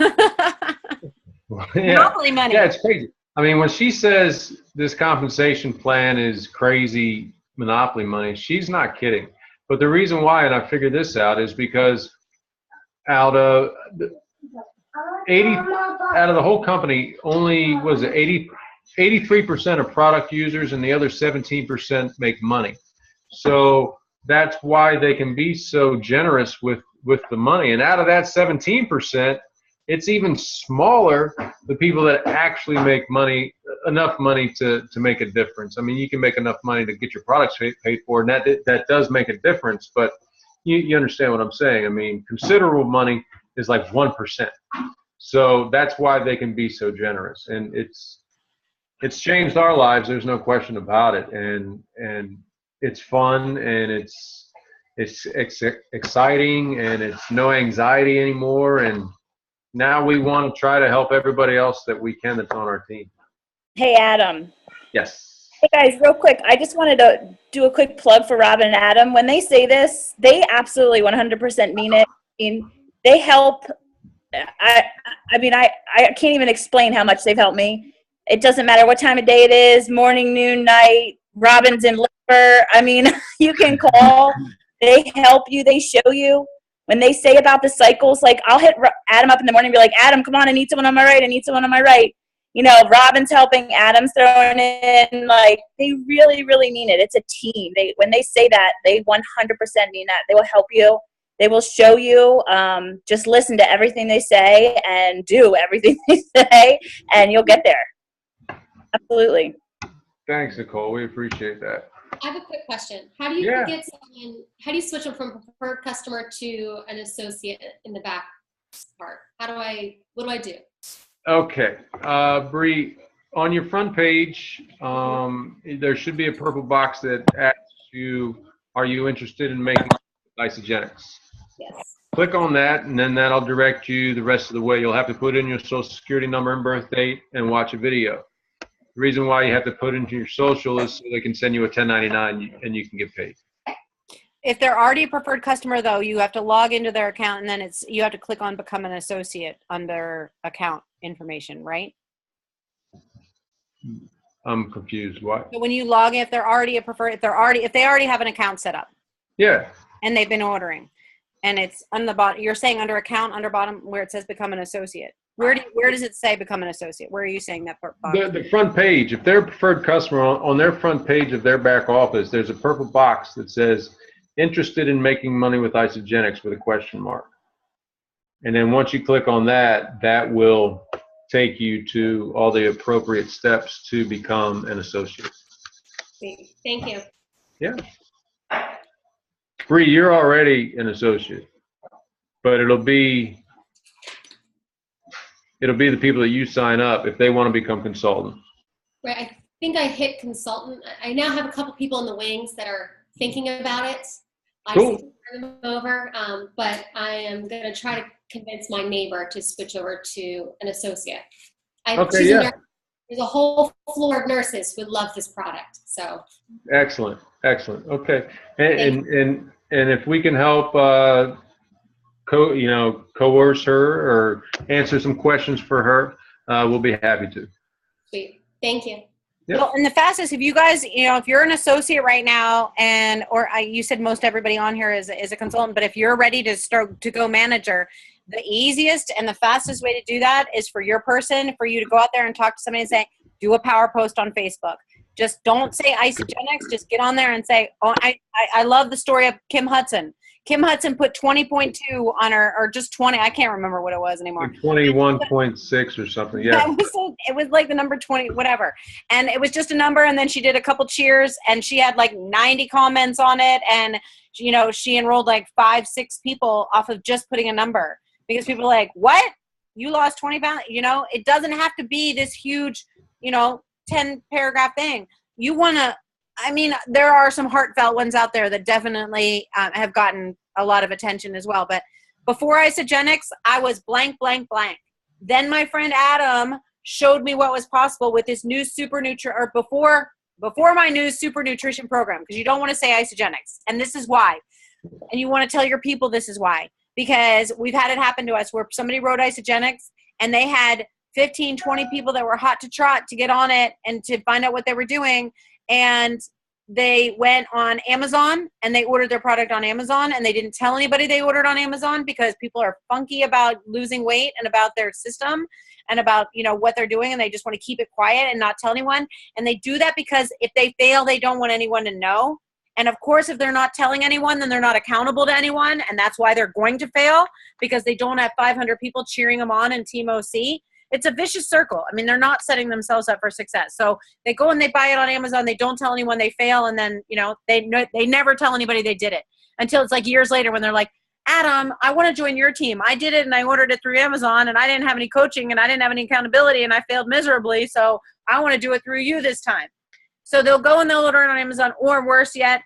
Monopoly money. yeah, it's crazy. I mean, when she says this compensation plan is crazy monopoly money, she's not kidding. But the reason why, and I figured this out, is because out of the whole company, only was it 83% are product users, and the other 17% make money. So that's why they can be so generous with the money. And out of that 17%, it's even smaller, the people that actually make money, enough money to make a difference. I mean, you can make enough money to get your products paid for, and that does make a difference. But you understand what I'm saying. I mean, considerable money is like 1%. So that's why they can be so generous. And it's changed our lives. There's no question about it. And it's fun, and it's exciting, and it's no anxiety anymore. And now we want to try to help everybody else that we can that's on our team. Hey, Adam. Yes. Hey, guys, real quick. I just wanted to do a quick plug for Robin and Adam. When they say this, they absolutely 100% mean it. I mean, they help. I mean, I can't even explain how much they've helped me. It doesn't matter what time of day it is, morning, noon, night, Robin's in liver. I mean, you can call. They help you. They show you. When they say about the cycles, like I'll hit Adam up in the morning and be like, Adam, come on, I need someone on my right. I need someone on my right. You know, Robin's helping, Adam's throwing in. Like, they really, really mean it. It's a team. When they say that, they 100% mean that. They will help you. They will show you. Just listen to everything they say and do everything they say, and you'll get there. Absolutely. Thanks, Nicole. We appreciate that. I have a quick question. How do you get someone? How do you switch them from a preferred customer to an associate in the back part? What do I do? Okay, Bree, on your front page, there should be a purple box that asks you, are you interested in making isogenics? Yes. Click on that, and then that'll direct you the rest of the way. You'll have to put in your social security number and birth date and watch a video. The reason why you have to put into your social is so they can send you a 1099 and you can get paid. If they're already a preferred customer, though, you have to log into their account, and then you have to click on become an associate under account information, right? I'm confused. What? So when you log in, if they're already a preferred, if they already have an account set up, Yeah. and they've been ordering, and it's on the bottom, you're saying under account, under bottom where it says become an associate. Where does it say become an associate? Where are you saying that part? The front page. If they're a preferred customer, on their front page of their back office, there's a purple box that says interested in making money with Isagenix with a question mark. And then once you click on that, that will take you to all the appropriate steps to become an associate. Thank you. Yeah. Bree, you're already an associate, but it'll be the people that you sign up if they want to become consultants. Right. I think I hit consultant. I now have a couple people in the wings that are thinking about it. Cool. I turn them over, but I am going to try to convince my neighbor to switch over to an associate. Okay, yeah. There's a whole floor of nurses who would love this product. So. Excellent. Okay. And if we can help coerce her or answer some questions for her, we'll be happy to. Sweet. Thank you. Yep. Well, and the fastest, if you guys, if you're an associate right now, you said most everybody on here is a consultant, but if you're ready to go manager, the easiest and the fastest way to do that is for you to go out there and talk to somebody and say, do a power post on Facebook. Just don't say Isagenix. Just get on there and say, oh, I love the story of Kim Hudson. Kim Hudson put 20.2 on her, or just 20. I can't remember what it was anymore. 21.6 or something. Yeah. It was like the number 20, whatever. And it was just a number. And then she did a couple cheers and she had like 90 comments on it. And, she enrolled like 5-6 people off of just putting a number, because people are like, what? You lost 20 pounds? It doesn't have to be this huge, 10 paragraph thing. You want to, there are some heartfelt ones out there that definitely have gotten a lot of attention as well. But before Isagenix, I was blank, blank, blank. Then my friend Adam showed me what was possible with this new before my new super nutrition program, because you don't want to say Isagenix. And this is why. And you want to tell your people this is why. Because we've had it happen to us where somebody wrote Isagenix and they had 15, 20 people that were hot to trot to get on it and to find out what they were doing. And they went on Amazon and they ordered their product on Amazon, and they didn't tell anybody they ordered on Amazon, because people are funky about losing weight and about their system and about, what they're doing. And they just want to keep it quiet and not tell anyone. And they do that because if they fail, they don't want anyone to know. And of course, if they're not telling anyone, then they're not accountable to anyone. And that's why they're going to fail, because they don't have 500 people cheering them on in TeamOC. It's a vicious circle. They're not setting themselves up for success. So they go and they buy it on Amazon. They don't tell anyone, they fail. And then, they never tell anybody they did it until it's like years later when they're like, Adam, I want to join your team. I did it and I ordered it through Amazon and I didn't have any coaching and I didn't have any accountability and I failed miserably. So I want to do it through you this time. So they'll go and they'll order it on Amazon, or worse yet,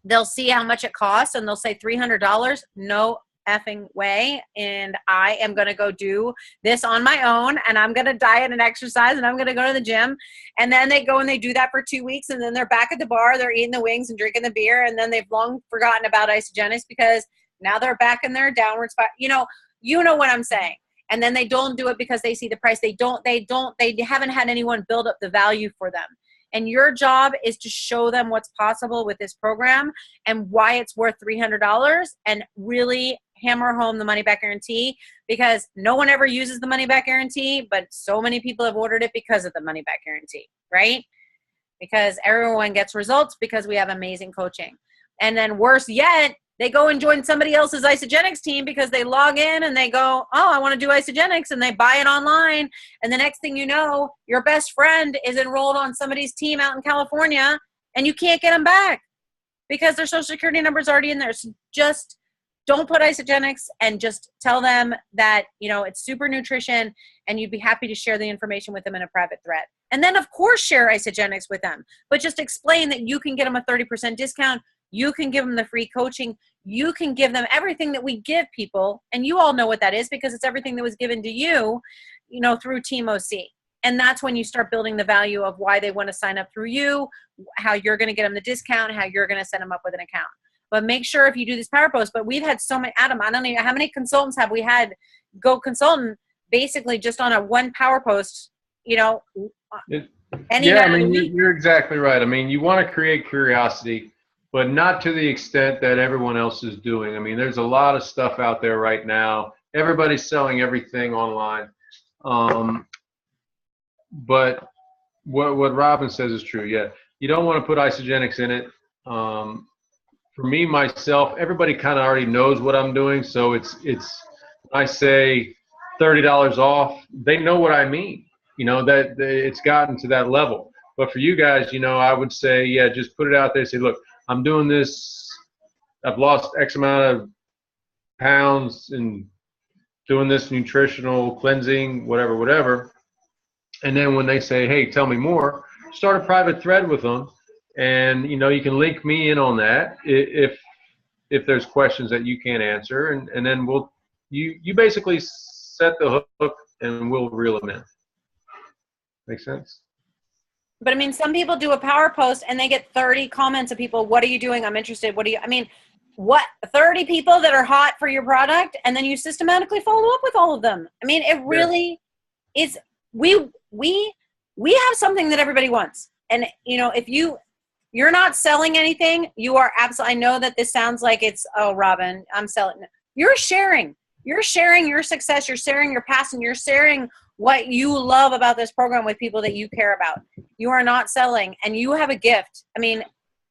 they'll see how much it costs and they'll say $300. No effing way. And I am going to go do this on my own, and I'm going to diet and exercise, and I'm going to go to the gym. And then they go and they do that for 2 weeks, and then they're back at the bar, they're eating the wings and drinking the beer. And then they've long forgotten about Isagenix because now they're back in their downward spot. You know what I'm saying. And then they don't do it because they see the price. They haven't had anyone build up the value for them. And your job is to show them what's possible with this program and why it's worth $300, and really hammer home the money back guarantee, because no one ever uses the money back guarantee, but so many people have ordered it because of the money back guarantee, right? Because everyone gets results because we have amazing coaching. And then worse yet, they go and join somebody else's Isagenix team because they log in and they go, oh, I want to do Isagenix, and they buy it online. And the next thing you know, your best friend is enrolled on somebody's team out in California, and you can't get them back because their social security number is already in there. So just don't put Isagenix, and just tell them that, it's super nutrition, and you'd be happy to share the information with them in a private thread. And then of course share Isagenix with them, but just explain that you can get them a 30% discount. You can give them the free coaching. You can give them everything that we give people. And you all know what that is because it's everything that was given to you, through TeamOC. And that's when you start building the value of why they want to sign up through you, how you're going to get them the discount, how you're going to set them up with an account. But make sure if you do this power post, but we've had so many, Adam, I don't know how many consultants have we had go consultant basically just on a one power post, you're exactly right. You want to create curiosity, but not to the extent that everyone else is doing. There's a lot of stuff out there right now, everybody's selling everything online. But what Robin says is true. Yeah, you don't want to put isogenics in it. For me, myself, everybody kind of already knows what I'm doing. So it's I say $30 off, they know what I mean. You know, that it's gotten to that level. But for you guys, you know, I would say, yeah, just put it out there. Say, look, I'm doing this. I've lost X amount of pounds and doing this nutritional cleansing, whatever. And then when they say, hey, tell me more, start a private thread with them. And, you know, you can link me in on that if there's questions that you can't answer. And then you basically set the hook and we'll reel them in. Make sense? But I mean, some people do a power post and they get 30 comments of people, what are you doing? I'm interested. I mean, what, 30 people that are hot for your product, and then you systematically follow up with all of them. I mean, it really is, we have something that everybody wants. And, you know, if you're not selling anything, you are absolutely, I know that this sounds like it's, oh, Robin, I'm selling. You're sharing your success, you're sharing your passion, you're sharing what you love about this program with people that you care about. You are not selling, and you have a gift. I mean,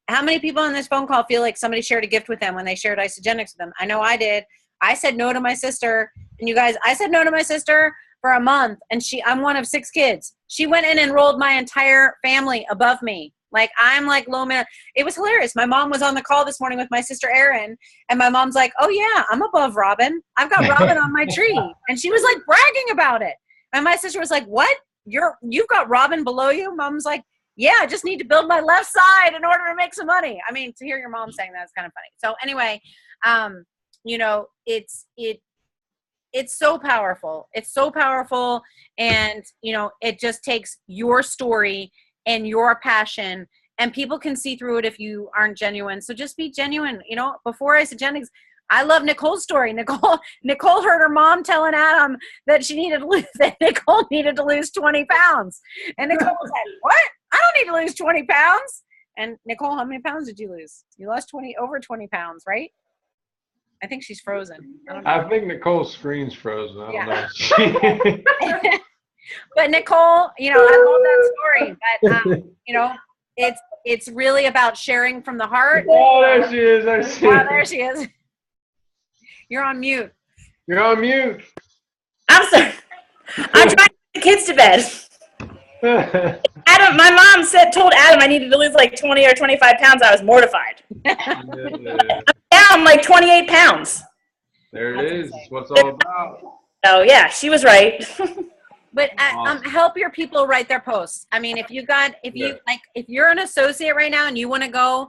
how many people on this phone call feel like somebody shared a gift with them when they shared isogenics with them? I know I did. I said no to my sister, and you guys, I said no to my sister for a month, and I'm one of 6 kids. She went and enrolled my entire family above me. Like, I'm like low man. It was hilarious. My mom was on the call this morning with my sister Erin, and my mom's like, oh yeah, I'm above Robin. I've got Robin on my tree. And she was like bragging about it. And my sister was like, what? You've got Robin below you? Mom's like, yeah, I just need to build my left side in order to make some money. I mean, to hear your mom saying that is kind of funny. So anyway, you know, it's so powerful. It's so powerful. And, you know, it just takes your story and your passion, and people can see through it if you aren't genuine. So just be genuine. You know, before isogenics, I love Nicole's story. Nicole heard her mom telling Adam that Nicole needed to lose 20 pounds. And Nicole was like, what? I don't need to lose 20 pounds. And Nicole, how many pounds did you lose? You lost over 20 pounds, right? I think she's frozen. I think Nicole's screen's frozen. I don't know. But Nicole, you know, I love that story. But, you know, it's really about sharing from the heart. Oh, there she is. There she is. You're on mute. You're on mute. I'm sorry. I'm trying to get the kids to bed. Adam, my mom told Adam I needed to lose like 20 or 25 pounds. I was mortified. I'm down like 28 pounds. There it is. That's what's all about. Oh yeah, she was right. But help your people write their posts. I mean, if you're an associate right now and you want to go,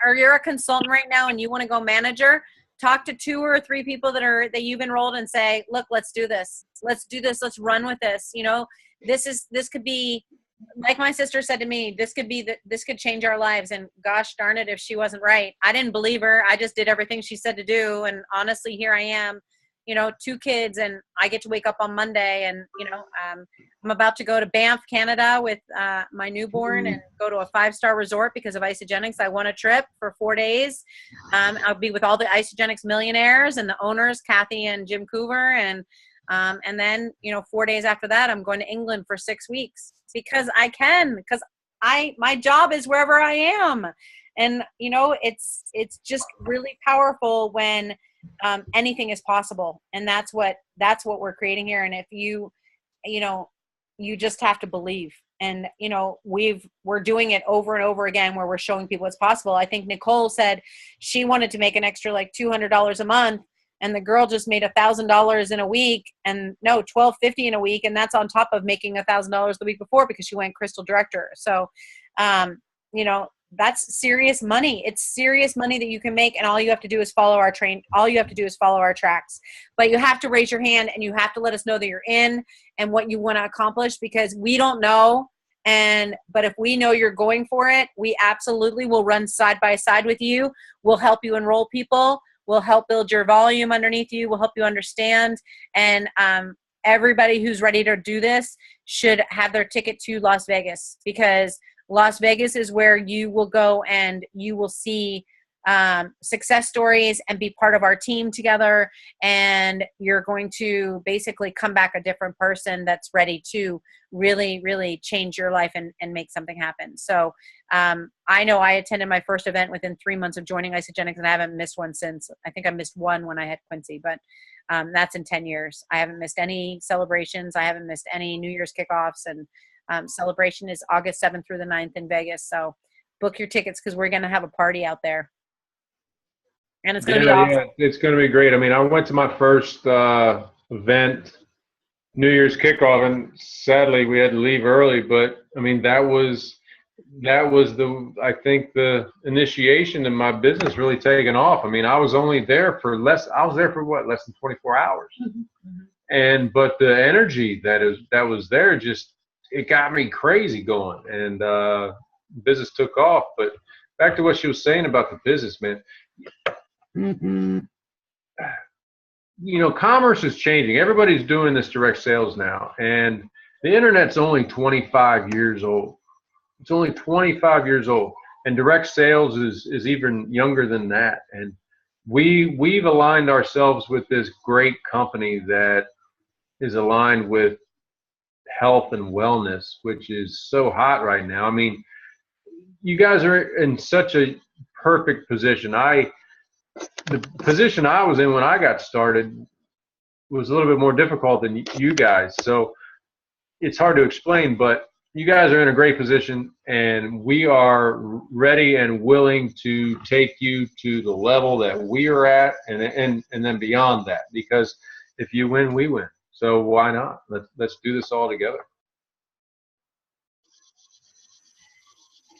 or you're a consultant right now and you want to go manager, talk to 2 or 3 people that you've enrolled and say, look, let's do this. Let's do this. Let's run with this. You know, this could be, like my sister said to me, this could change our lives. And gosh darn it, if she wasn't right. I didn't believe her. I just did everything she said to do. And honestly, here I am. You know, 2 kids, and I get to wake up on Monday, and, you know, I'm about to go to Banff, Canada with my newborn and go to a 5-star resort because of isogenics. I won a trip for 4 days. I'll be with all the isogenics millionaires and the owners, Kathy and Jim Coover. And then, you know, 4 days after that, I'm going to England for 6 weeks because my job is wherever I am. And, you know, it's just really powerful when anything is possible, and that's what we're creating here. And if you know, you just have to believe. And, you know, we're doing it over and over again where we're showing people it's possible. I think Nicole said she wanted to make an extra like $200 a month, and the girl just made $1,000 in a week, and no, $1,250 in a week, and that's on top of making $1,000 the week before because she went crystal director. So, you know, that's serious money. It's serious money that you can make, and all you have to do is follow our tracks. But you have to raise your hand, and you have to let us know that you're in and what you want to accomplish, because we don't know. But if we know you're going for it, we absolutely will run side by side with you. We'll help you enroll people. We'll help build your volume underneath you. We'll help you understand. And everybody who's ready to do this should have their ticket to Las Vegas, because Las Vegas is where you will go and you will see success stories and be part of our team together. And you're going to basically come back a different person that's ready to really, really change your life and make something happen. So I know I attended my first event within 3 months of joining Isagenix, and I haven't missed one since. I think I missed one when I had Quincy, but that's in 10 years. I haven't missed any celebrations. I haven't missed any New Year's kickoffs, and celebration is August 7th through the 9th in Vegas. So book your tickets because we're going to have a party out there. And it's going to be awesome. Yeah, it's going to be great. I mean, I went to my first event, New Year's kickoff, and sadly we had to leave early. But I mean, that was I think the initiation of my business really taking off. I mean, I was only there for less than 24 hours. Mm-hmm. But the energy that was there, just, it got me crazy going, and business took off. But back to what she was saying about the business, man. Mm-hmm. You know, commerce is changing. Everybody's doing this direct sales now, and the internet's only 25 years old. It's only 25 years old, and direct sales is even younger than that. And we've aligned ourselves with this great company that is aligned with health and wellness, which is so hot right now. I mean, you guys are in such a perfect position. The position I was in when I got started was a little bit more difficult than you guys. So it's hard to explain, but you guys are in a great position, and we are ready and willing to take you to the level that we are at, and then beyond that, because if you win, we win. So why not? Let's do this all together.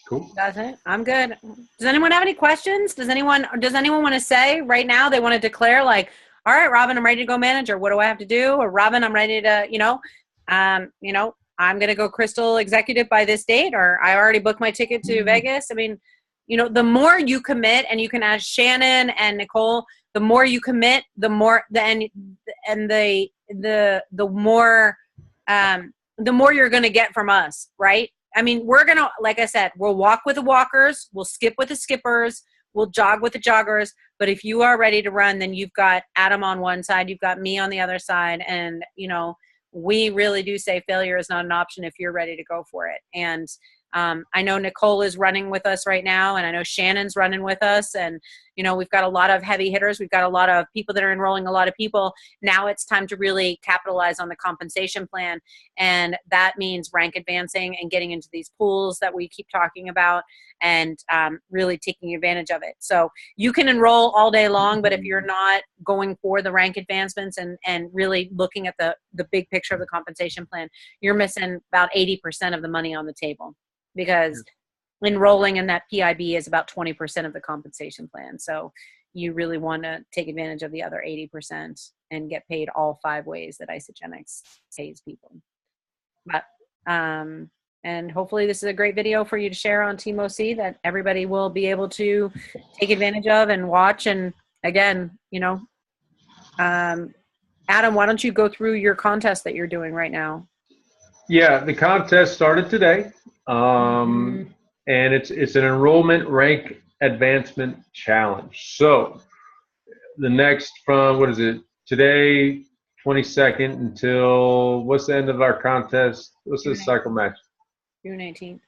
Cool. That's it. I'm good. Does anyone have any questions? Does anyone want to say right now they want to declare, like, all right, Robin, I'm ready to go manage, or what do I have to do? Or Robin, I'm ready to, I'm going to go Crystal executive by this date, or I already booked my ticket to Vegas. I mean, the more you commit, and you can ask Shannon and Nicole, the more you commit, the more the more you're going to get from us, right? I mean, we're going to, like I said, we'll walk with the walkers, we'll skip with the skippers, we'll jog with the joggers. But if you are ready to run, then you've got Adam on one side, you've got me on the other side. And, we really do say failure is not an option if you're ready to go for it. And I know Nicole is running with us right now, and I know Shannon's running with us, and we've got a lot of heavy hitters. We've got a lot of people that are enrolling, a lot of people. Now it's time to really capitalize on the compensation plan, and that means rank advancing and getting into these pools that we keep talking about, and really taking advantage of it. So you can enroll all day long, but if you're not going for the rank advancements and really looking at the big picture of the compensation plan, you're missing about 80% of the money on the table, because enrolling in that PIB is about 20% of the compensation plan. So you really want to take advantage of the other 80% and get paid all 5 ways that Isagenix pays people. But and hopefully this is a great video for you to share on TeamOC that everybody will be able to take advantage of and watch. And again, Adam, why don't you go through your contest that you're doing right now? Yeah, the contest started today. And it's an enrollment rank advancement challenge. So the next, from what is it, today, 22nd, until what's the end of our contest? What's the cycle match? June 18th.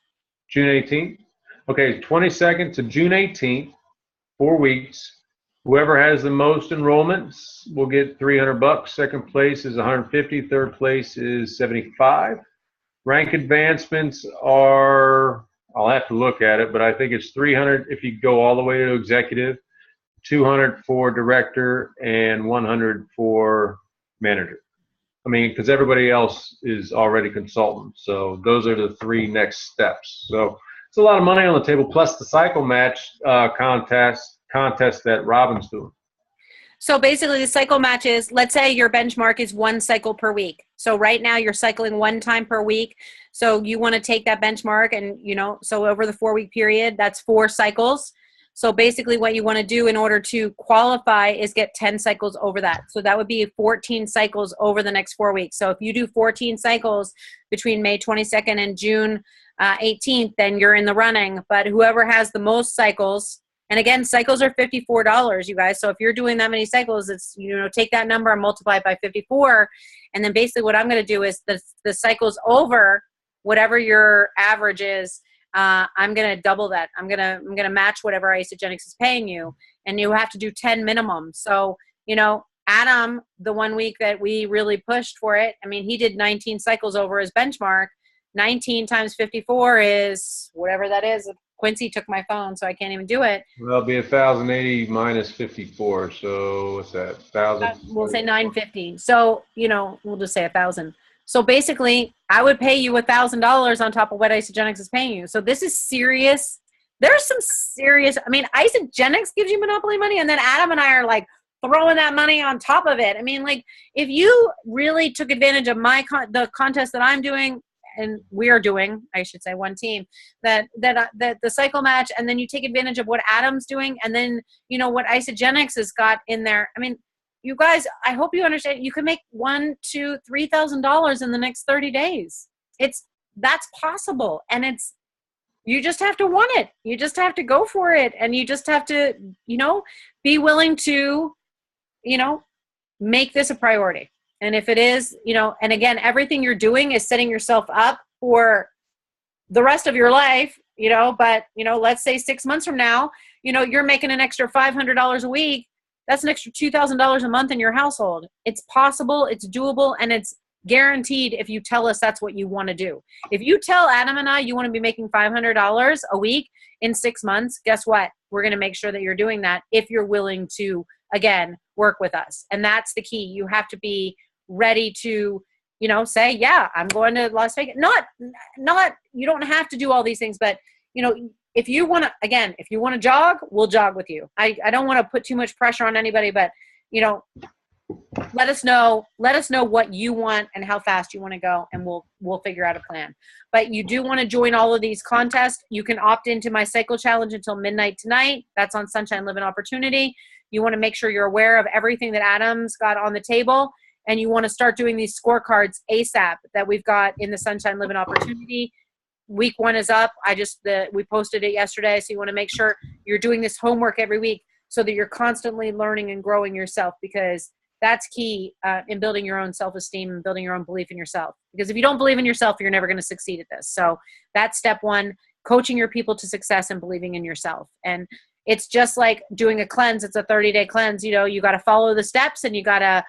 June 18th. Okay, 22nd to June 18th, 4 weeks. Whoever has the most enrollments will get $300. Second place is $150. Third place is $75. Rank advancements are, I'll have to look at it, but I think it's $300 if you go all the way to executive, $200 for director, and $100 for manager. I mean, because everybody else is already consultant. So those are the 3 next steps. So it's a lot of money on the table, plus the cycle match contest that Robin's doing. So basically the cycle match is, let's say your benchmark is 1 cycle per week. So right now you're cycling 1 time per week. So you want to take that benchmark and, so over the 4-week period, that's 4 cycles. So basically what you want to do in order to qualify is get 10 cycles over that. So that would be 14 cycles over the next 4 weeks. So if you do 14 cycles between May 22nd and June 18th, then you're in the running. But whoever has the most cycles, And again, cycles are $54, you guys. So if you're doing that many cycles, it's, take that number and multiply it by 54. And then basically what I'm going to do is the cycles over whatever your average is, I'm going to double that. I'm going to match whatever Isagenix is paying you, and you have to do 10 minimum. So, Adam, the 1 week that we really pushed for it, I mean, he did 19 cycles over his benchmark. 19 times 54 is whatever that is. Quincy took my phone, so I can't even do it. Well, it'll be 1,080 minus 54. So what's that? 1,000. We'll say 950. So, we'll just say 1,000. So basically, I would pay you $1,000 on top of what Isagenix is paying you. So this is serious. There's some serious, I mean, Isagenix gives you monopoly money, and then Adam and I are like throwing that money on top of it. I mean, like, if you really took advantage of the contest that I'm doing, and we are doing, I should say, one team, that the cycle match, and then you take advantage of what Adam's doing, and then what Isagenix has got in there. I mean, you guys, I hope you understand. You can make $1,000, $2,000, $3,000 in the next 30 days. That's possible, and you just have to want it. You just have to go for it, and you just have to be willing to make this a priority. And if it is, and again, everything you're doing is setting yourself up for the rest of your life, but, let's say 6 months from now, you're making an extra $500 a week. That's an extra $2,000 a month in your household. It's possible, it's doable, and it's guaranteed if you tell us that's what you want to do. If you tell Adam and I you want to be making $500 a week in 6 months, guess what? We're going to make sure that you're doing that if you're willing to, again, work with us. And that's the key. You have to be ready to, say, yeah, I'm going to Las Vegas. Not, you don't have to do all these things, but, if you want to jog, we'll jog with you. I don't want to put too much pressure on anybody, but, let us know what you want and how fast you want to go, and we'll figure out a plan. But you do want to join all of these contests. You can opt into my cycle challenge until midnight tonight. That's on Sunshine Living Opportunity. You want to make sure you're aware of everything that Adam's got on the table, and you want to start doing these scorecards ASAP that we've got in the Sunshine Living Opportunity. Week 1 is up. We posted it yesterday. So you want to make sure you're doing this homework every week so that you're constantly learning and growing yourself, because that's key in building your own self-esteem and building your own belief in yourself. Because if you don't believe in yourself, you're never going to succeed at this. So that's step 1, coaching your people to success and believing in yourself. And it's just like doing a cleanse. It's a 30-day cleanse. You got to follow the steps, and you got to,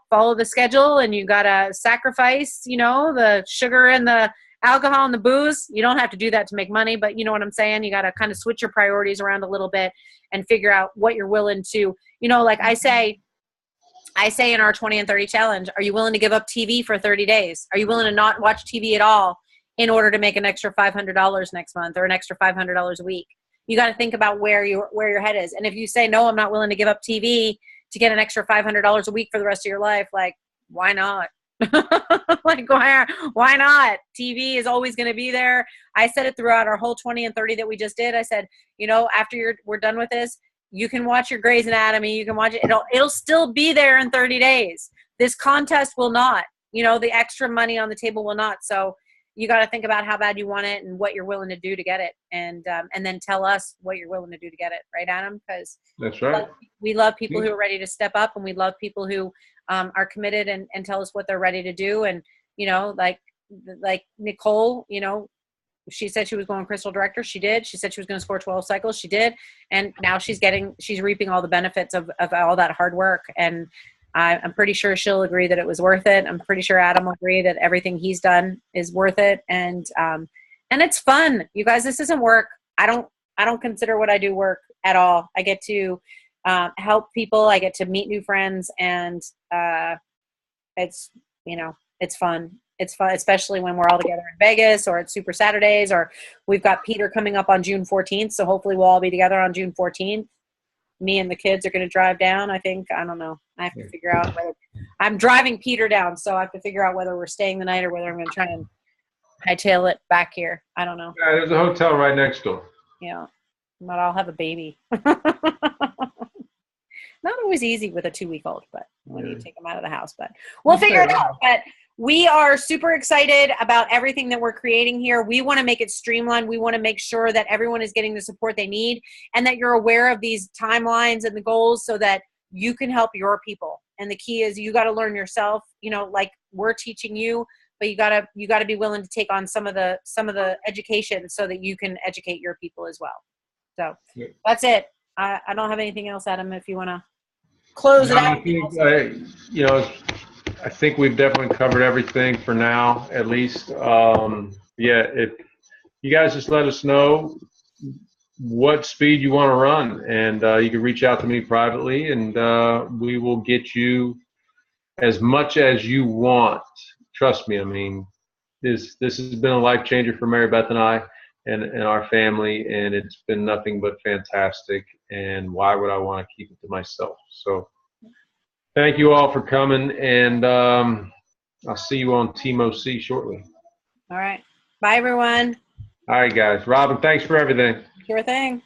follow the schedule, and you got to sacrifice, the sugar and the alcohol and the booze. You don't have to do that to make money, but you know what I'm saying? You got to kind of switch your priorities around a little bit and figure out what you're willing to, like I say in our 20 and 30 challenge, are you willing to give up TV for 30 days? Are you willing to not watch TV at all in order to make an extra $500 next month or an extra $500 a week? You got to think about where your head is. And if you say, no, I'm not willing to give up TV to get an extra $500 a week for the rest of your life, like, why not? Like, why not? TV is always going to be there. I said it throughout our whole 20 and 30 that we just did. I said, after we're done with this, you can watch your Grey's Anatomy. You can watch it. It'll still be there in 30 days. This contest will not. The extra money on the table will not. So you got to think about how bad you want it and what you're willing to do to get it, and then tell us what you're willing to do to get it, right, Adam? Because that's right. We love people who are ready to step up, and we love people who are committed and tell us what they're ready to do. And like Nicole, she said she was going crystal director. She did. She said she was going to score 12 cycles. She did. And now she's reaping all the benefits of all that hard work. And I'm pretty sure she'll agree that it was worth it. I'm pretty sure Adam will agree that everything he's done is worth it. And it's fun. You guys, this isn't work. I don't consider what I do work at all. I get to help people. I get to meet new friends, and it's fun. It's fun, especially when we're all together in Vegas or at Super Saturdays, or we've got Peter coming up on June 14th. So hopefully we'll all be together on June 14th. Me and the kids are going to drive down. I don't know. I have to figure out whether I'm driving Peter down. So I have to figure out whether we're staying the night or whether I'm going to try and hightail it back here. I don't know. Yeah, there's a hotel right next door. Yeah. But I'll have a baby. not always easy with a 2-week-old, but when you take them out of the house, but we'll figure it out. But we are super excited about everything that we're creating here. We want to make it streamlined. We want to make sure that everyone is getting the support they need and that you're aware of these timelines and the goals so that you can help your people. And the key is you got to learn yourself, you know, like we're teaching you, but you got to be willing to take on some of the education so that you can educate your people as well. So that's it. I don't have anything else, Adam, if you want to close it out. I think we've definitely covered everything for now, at least. If you guys just let us know what speed you want to run, and you can reach out to me privately, and we will get you as much as you want. Trust me, I mean, this has been a life changer for Mary Beth and I and our family, and it's been nothing but fantastic. And why would I want to keep it to myself? So thank you all for coming, and I'll see you on TeamOC shortly. All right. Bye, everyone. All right, guys. Robin, thanks for everything. Sure thing.